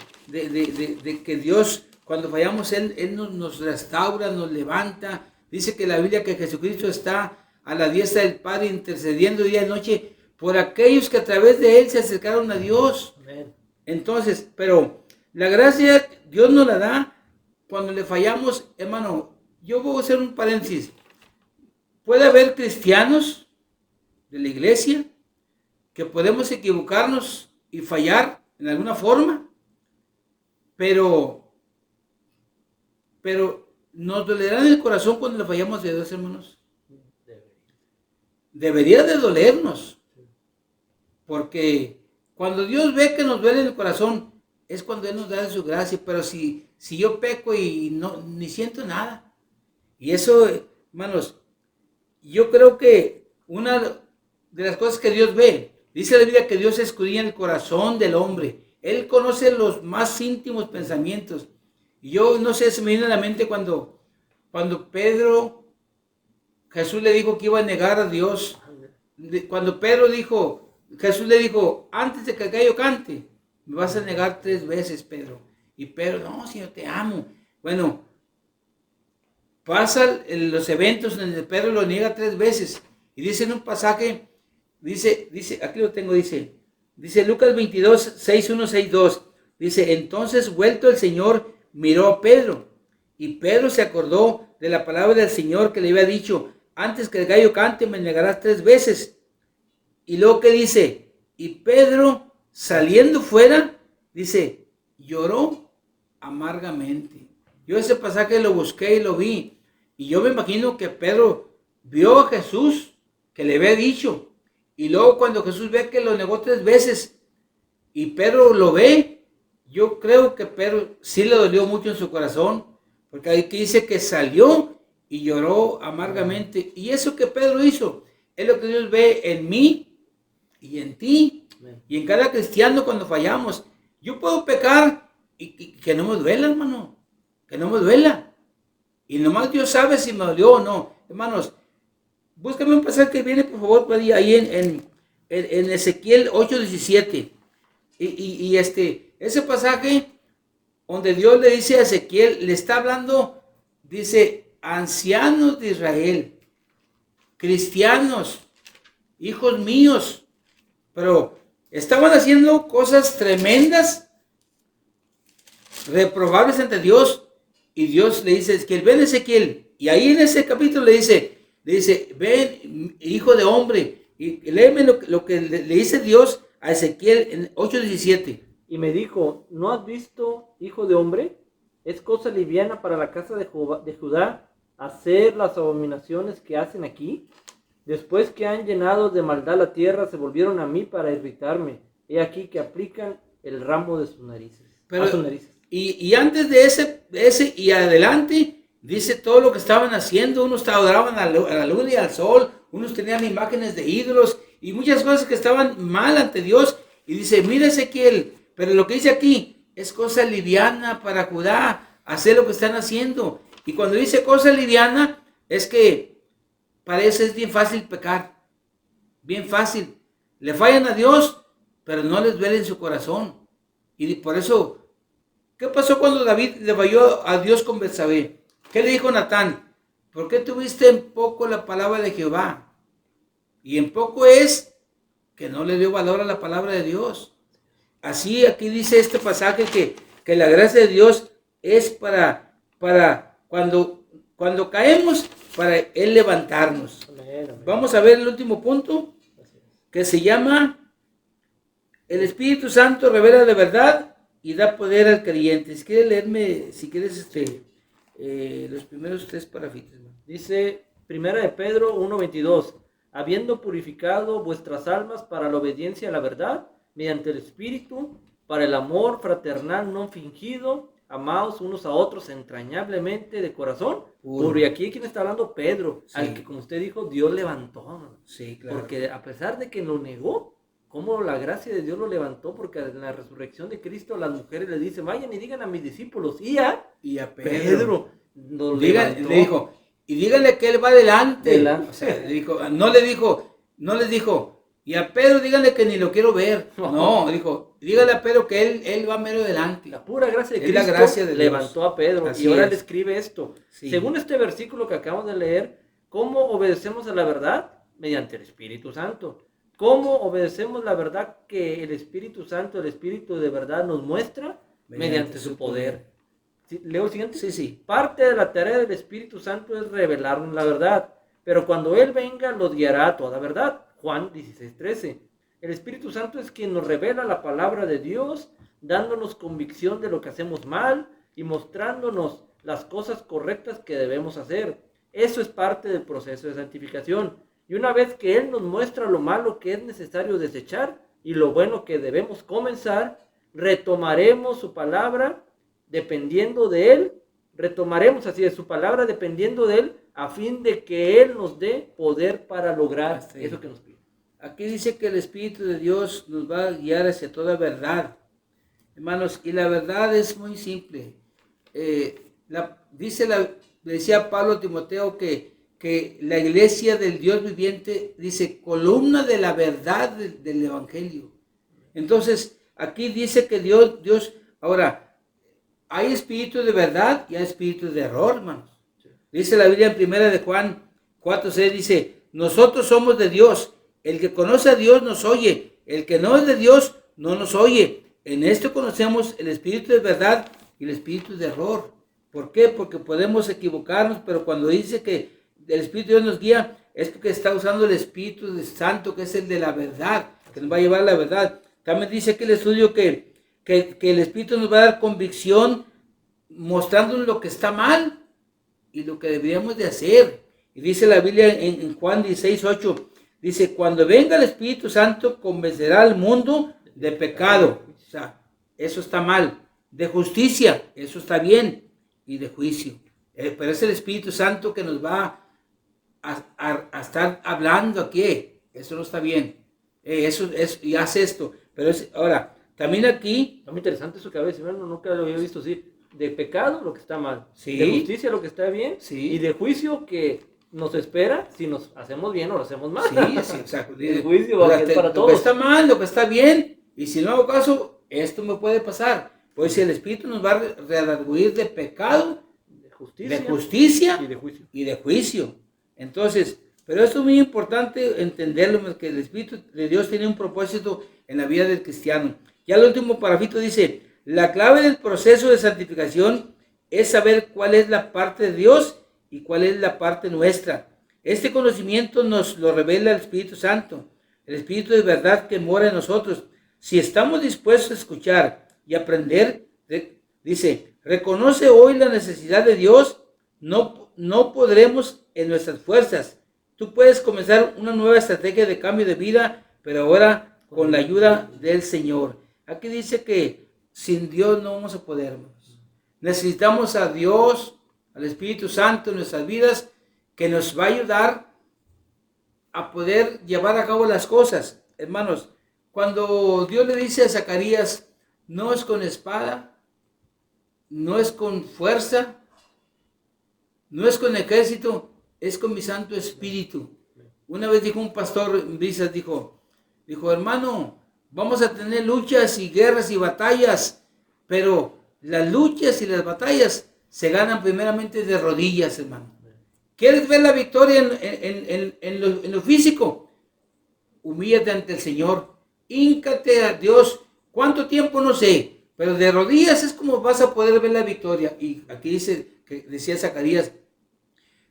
que Dios, cuando fallamos, Él nos restaura, nos levanta. Dice que la Biblia que Jesucristo está a la diestra del Padre intercediendo día y noche por aquellos que a través de Él se acercaron a Dios. Amén. Entonces, pero la gracia Dios nos la da cuando le fallamos, hermano. Yo voy a hacer un paréntesis. Puede haber cristianos de la iglesia que podemos equivocarnos y fallar en alguna forma, pero nos dolerá en el corazón cuando le fallamos a Dios, hermanos. Debería de dolernos, porque cuando Dios ve que nos duele en el corazón, es cuando Él nos da de su gracia. Pero si yo peco y no ni siento nada, y eso, hermanos, yo creo que una de las cosas que Dios ve, dice la Biblia que Dios escudriña el corazón del hombre. Él conoce los más íntimos pensamientos. Y yo no sé, se me viene a la mente cuando Pedro, Jesús le dijo que iba a negar a Dios. Cuando Pedro dijo, Jesús le dijo, antes de que el gallo cante, me vas a negar 3 veces, Pedro. Y Pedro, no, Señor, te amo. Bueno, pasa los eventos en donde Pedro lo niega 3 veces. Y dice en un pasaje, dice, aquí lo tengo, dice Lucas 22, 6, 1, 6, 2. Dice, entonces vuelto el Señor miró a Pedro. Y Pedro se acordó de la palabra del Señor que le había dicho, antes que el gallo cante me negarás 3 veces. Y luego que dice, y Pedro saliendo fuera, dice, lloró amargamente. Yo ese pasaje lo busqué y lo vi. Y yo me imagino que Pedro vio a Jesús que le había dicho. Y luego cuando Jesús ve que lo negó 3 veces y Pedro lo ve, yo creo que Pedro sí le dolió mucho en su corazón. Porque ahí dice que salió y lloró amargamente. Y eso que Pedro hizo es lo que Dios ve en mí y en ti. Y en cada cristiano cuando fallamos. Yo puedo pecar y que no me duela, hermano. Que no me duela. Y nomás Dios sabe si me dolió o no. Hermanos, búscame un pasaje que viene, por favor, ahí en Ezequiel 8:17. Y ese pasaje donde Dios le dice a Ezequiel, le está hablando, dice, ancianos de Israel, cristianos, hijos míos, pero estaban haciendo cosas tremendas, reprobables ante Dios, y Dios le dice, Ezequiel, ven Ezequiel, y ahí en ese capítulo le dice, ven, hijo de hombre, y léeme lo que le dice Dios a Ezequiel en 8:17. Y me dijo, ¿no has visto, hijo de hombre? Es cosa liviana para la casa de Judá hacer las abominaciones que hacen aquí. Después que han llenado de maldad la tierra, se volvieron a mí para irritarme. He aquí que aplican el ramo de sus narices. Pero, a sus narices. Y antes de ese y adelante, dice todo lo que estaban haciendo. Unos adoraban a la luna y al sol, unos tenían imágenes de ídolos y muchas cosas que estaban mal ante Dios. Y dice, mira Ezequiel, pero lo que dice aquí es cosa liviana para Judá, hacer lo que están haciendo. Y cuando dice cosa liviana, es que parece es bien fácil pecar, bien fácil. Le fallan a Dios, pero no les duele en su corazón. Y por eso, ¿qué pasó cuando David le falló a Dios con Betsabé? ¿Qué le dijo Natán? ¿Por qué tuviste en poco la palabra de Jehová? Y en poco es que no le dio valor a la palabra de Dios. Así aquí dice este pasaje que la gracia de Dios es para cuando caemos, para Él levantarnos. Amén, amén. Vamos a ver el último punto, que se llama el Espíritu Santo revela la verdad y da poder al creyente. Si quieres leerme, si quieres, los primeros 3 párrafos. Dice 1 de Pedro 1:22, habiendo purificado vuestras almas para la obediencia a la verdad, mediante el Espíritu, para el amor fraternal no fingido, amaos unos a otros entrañablemente de corazón. Puro. Y aquí quien está hablando, Pedro, sí, al que, como usted dijo, Dios levantó. Sí, claro. Porque a pesar de que lo negó, como la gracia de Dios lo levantó, porque en la resurrección de Cristo las mujeres le dicen, vayan y digan a mis discípulos, y a Pedro lo levantó. Le dijo, y díganle que Él va adelante. O sea, no les dijo, y a Pedro díganle que ni lo quiero ver. No, dijo, díganle a Pedro que él va mero adelante. La pura gracia de Cristo la gracia de levantó a Pedro. Así y ahora es. le escribe esto. Sí. Según este versículo que acabamos de leer, ¿cómo obedecemos a la verdad? Mediante el Espíritu Santo. ¿Cómo obedecemos la verdad que el Espíritu Santo, el Espíritu de verdad nos muestra? Mediante su poder. ¿Sí? ¿Leo el siguiente? Sí. Parte de la tarea del Espíritu Santo es revelarnos la verdad. Pero cuando Él venga, los guiará a toda verdad. Juan 16:13. El Espíritu Santo es quien nos revela la palabra de Dios, dándonos convicción de lo que hacemos mal y mostrándonos las cosas correctas que debemos hacer. Eso es parte del proceso de santificación. Y una vez que Él nos muestra lo malo que es necesario desechar y lo bueno que debemos comenzar, retomaremos su palabra dependiendo de Él. Retomaremos así de su palabra dependiendo de Él, a fin de que Él nos dé poder para lograr eso que nos pide. Aquí dice que el Espíritu de Dios nos va a guiar hacia toda verdad. Hermanos, y la verdad es muy simple. Decía Pablo a Timoteo que la iglesia del Dios viviente, dice, columna de la verdad del Evangelio. Entonces, aquí dice que Dios, ahora, hay espíritu de verdad y hay espíritu de error, hermanos. Dice la Biblia en 1 de Juan 4:6, dice, nosotros somos de Dios, el que conoce a Dios nos oye, el que no es de Dios no nos oye. En esto conocemos el espíritu de verdad y el espíritu de error. ¿Por qué? Porque podemos equivocarnos, pero cuando dice que el Espíritu de Dios nos guía, es porque está usando el Espíritu Santo, que es el de la verdad, que nos va a llevar a la verdad. También dice que el estudio que el Espíritu nos va a dar convicción, mostrándonos lo que está mal y lo que deberíamos de hacer. Y dice la Biblia en Juan 16:8, dice, cuando venga el Espíritu Santo, convencerá al mundo de pecado. O sea, eso está mal. De justicia, eso está bien. Y de juicio. Pero es el Espíritu Santo que nos va a estar hablando aquí. Eso no está bien. Y hace esto. Pero ahora, también aquí. Está muy interesante eso que a veces, bueno, nunca lo había visto así. De pecado, lo que está mal. Sí. De justicia, lo que está bien. Sí. Y de juicio, que nos espera si nos hacemos bien o lo hacemos mal. Sí, exacto. El juicio es para todos. Lo que está mal, lo que está bien. Y si no hago caso, esto me puede pasar. Pues si el Espíritu nos va a redarguir de pecado, de justicia y de juicio. Entonces, pero esto es muy importante entenderlo, que el Espíritu de Dios tiene un propósito en la vida del cristiano. Ya el último parafito dice, la clave del proceso de santificación es saber cuál es la parte de Dios y cuál es la parte nuestra. Este conocimiento nos lo revela el Espíritu Santo. el Espíritu de verdad que mora en nosotros. Si estamos dispuestos a escuchar y aprender, dice, reconoce hoy la necesidad de Dios, no podremos en nuestras fuerzas. Tú puedes comenzar una nueva estrategia de cambio de vida, pero ahora con la ayuda del Señor. Aquí dice que sin Dios no vamos a poder, hermanos. Necesitamos a Dios, al Espíritu Santo en nuestras vidas, que nos va a ayudar a poder llevar a cabo las cosas. Hermanos, cuando Dios le dice a Zacarías, no es con espada, no es con fuerza, no es con ejército, es con mi Santo Espíritu. Una vez dijo un pastor en Brisas, dijo, hermano, vamos a tener luchas y guerras y batallas, pero las luchas y las batallas se ganan primeramente de rodillas, hermano. ¿Quieres ver la victoria en lo físico? Humíllate ante el Señor, híncate a Dios. ¿Cuánto tiempo? No sé, pero de rodillas es como vas a poder ver la victoria. Y aquí dice, que decía Zacarías,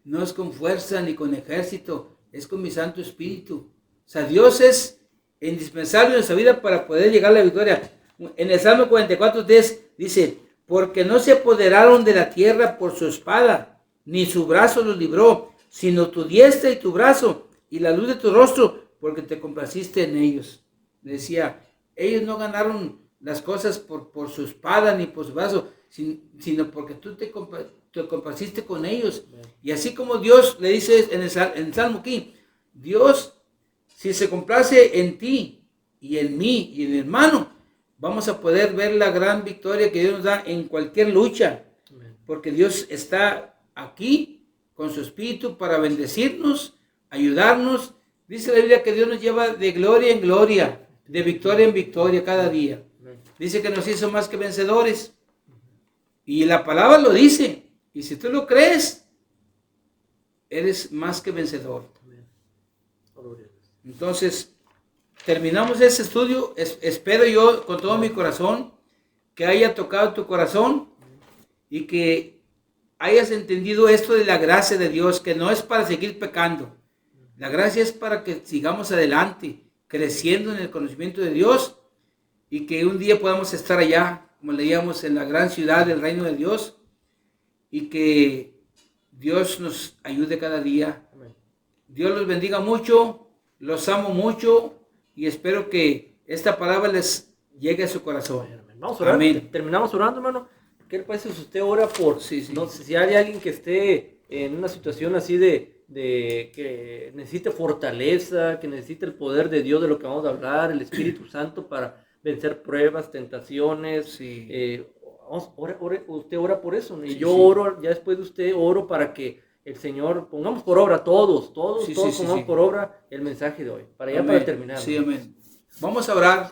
no es con fuerza ni con ejército, es con mi Santo Espíritu. O sea, Dios es indispensable en nuestra vida para poder llegar a la victoria. En el Salmo 44:10 dice, porque no se apoderaron de la tierra por su espada, ni su brazo los libró, sino tu diestra y tu brazo, y la luz de tu rostro, porque te complaciste en ellos. Decía, ellos no ganaron las cosas por su espada ni por su brazo, sino porque tú te complaciste con ellos. Y así como Dios le dice en el Salmo aquí, Dios, si se complace en ti y en mí y en mi hermano, vamos a poder ver la gran victoria que Dios nos da en cualquier lucha, porque Dios está aquí con su Espíritu para bendecirnos, ayudarnos. Dice la Biblia que Dios nos lleva de gloria en gloria, de victoria en victoria cada día. Dice que nos hizo más que vencedores. Y la palabra lo dice. Y si tú lo crees, eres más que vencedor. Entonces, terminamos este estudio. Espero yo con todo mi corazón que haya tocado tu corazón y que hayas entendido esto de la gracia de Dios, que no es para seguir pecando. La gracia es para que sigamos adelante, creciendo en el conocimiento de Dios y que un día podamos estar allá, como leíamos, en la gran ciudad del reino de Dios, y que Dios nos ayude cada día. Amén. Dios los bendiga mucho, los amo mucho y espero que esta palabra les llegue a su corazón. Vamos a orar. Amén. Terminamos orando, hermano. ¿Qué le parece si usted ora por, no sé, si hay alguien que esté en una situación así de que necesite fortaleza, que necesite el poder de Dios, de lo que vamos a hablar, el Espíritu Santo para vencer pruebas, tentaciones? Sí. Usted ora por eso, y yo oro, ya después de usted oro para que el Señor, pongamos por obra todos pongamos por obra el mensaje de hoy, para ya para terminar. Sí, amén. Vamos a orar.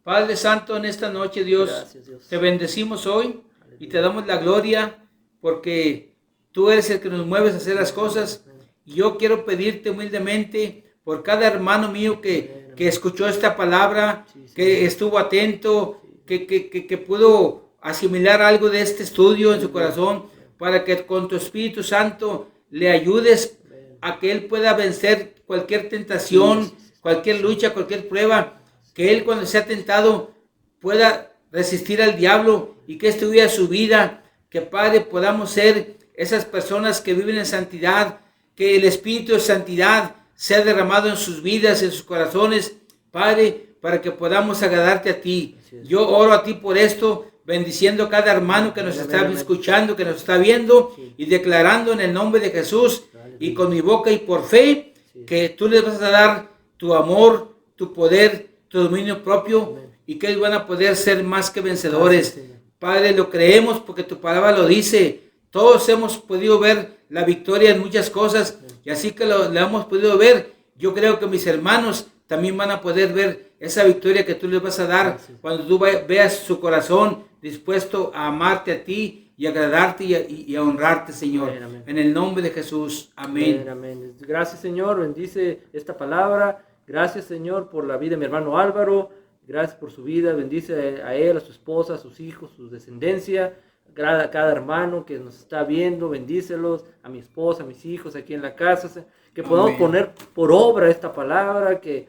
Padre Santo, en esta noche, Dios, gracias, Dios, te bendecimos hoy. Aleluya. Y te damos la gloria porque tú eres el que nos mueves a hacer las cosas. Y yo quiero pedirte humildemente por cada hermano mío que escuchó esta palabra, que estuvo atento, que pudo asimilar algo de este estudio en su corazón, para que con tu Espíritu Santo le ayudes a que él pueda vencer cualquier tentación, cualquier lucha, cualquier prueba, que él cuando sea tentado pueda resistir al diablo y que esto viva su vida, que Padre podamos ser esas personas que viven en santidad, que el Espíritu de santidad sea derramado en sus vidas, en sus corazones, Padre, para que podamos agradarte a ti. Yo oro a ti por esto, bendiciendo a cada hermano que nos está escuchando, que nos está viendo, y declarando en el nombre de Jesús y con mi boca y por fe, que tú les vas a dar tu amor, tu poder, tu dominio propio, y que ellos van a poder ser más que vencedores. Padre, lo creemos porque tu palabra lo dice. Todos hemos podido ver la victoria en muchas cosas, y así que lo hemos podido ver. Yo creo que mis hermanos también van a poder ver esa victoria que tú les vas a dar cuando tú veas su corazón dispuesto a amarte a ti y agradarte y a honrarte, Señor. Amén, amén. En el nombre de Jesús. Amén. Amén. Gracias, Señor. Bendice esta palabra. Gracias, Señor, por la vida de mi hermano Álvaro. Gracias por su vida. Bendice a él, a su esposa, a sus hijos, su descendencia. cada hermano que nos está viendo, bendícelos, a mi esposa, a mis hijos aquí en la casa, que podamos poner por obra esta palabra, que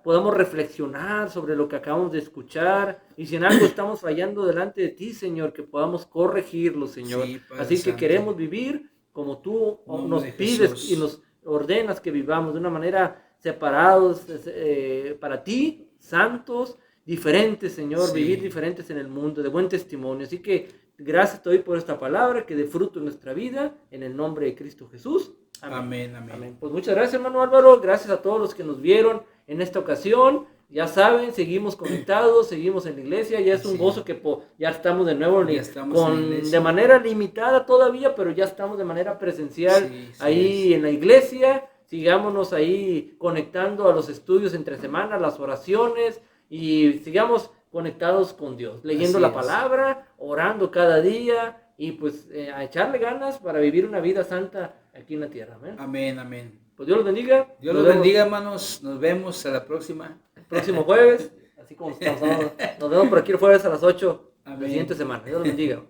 podamos reflexionar sobre lo que acabamos de escuchar, y si en algo estamos fallando delante de ti, Señor, que podamos corregirlo, Señor. Sí, así que Santo. queremos vivir como tú nos pides y nos ordenas que vivamos de una manera separados para ti, santos, diferentes, Señor, vivir diferentes en el mundo, de buen testimonio. Así que gracias te doy por esta palabra que dé fruto en nuestra vida, en el nombre de Cristo Jesús. Amén. Amén. Pues muchas gracias, hermano Álvaro, gracias a todos los que nos vieron en esta ocasión. Ya saben, seguimos conectados, seguimos en la iglesia, ya es un gozo que ya estamos de nuevo de manera limitada todavía, pero ya estamos de manera presencial en la iglesia. Sigámonos ahí conectando a los estudios entre semana, las oraciones, y sigamos conectados con Dios, leyendo la palabra, orando cada día, y pues a echarle ganas para vivir una vida santa aquí en la tierra. Amén. Pues Dios los bendiga. Dios los bendiga, hermanos. Nos vemos a la próxima. El próximo jueves, así como estamos. Nos vemos por aquí el jueves a las 8 de la siguiente semana. Dios los bendiga.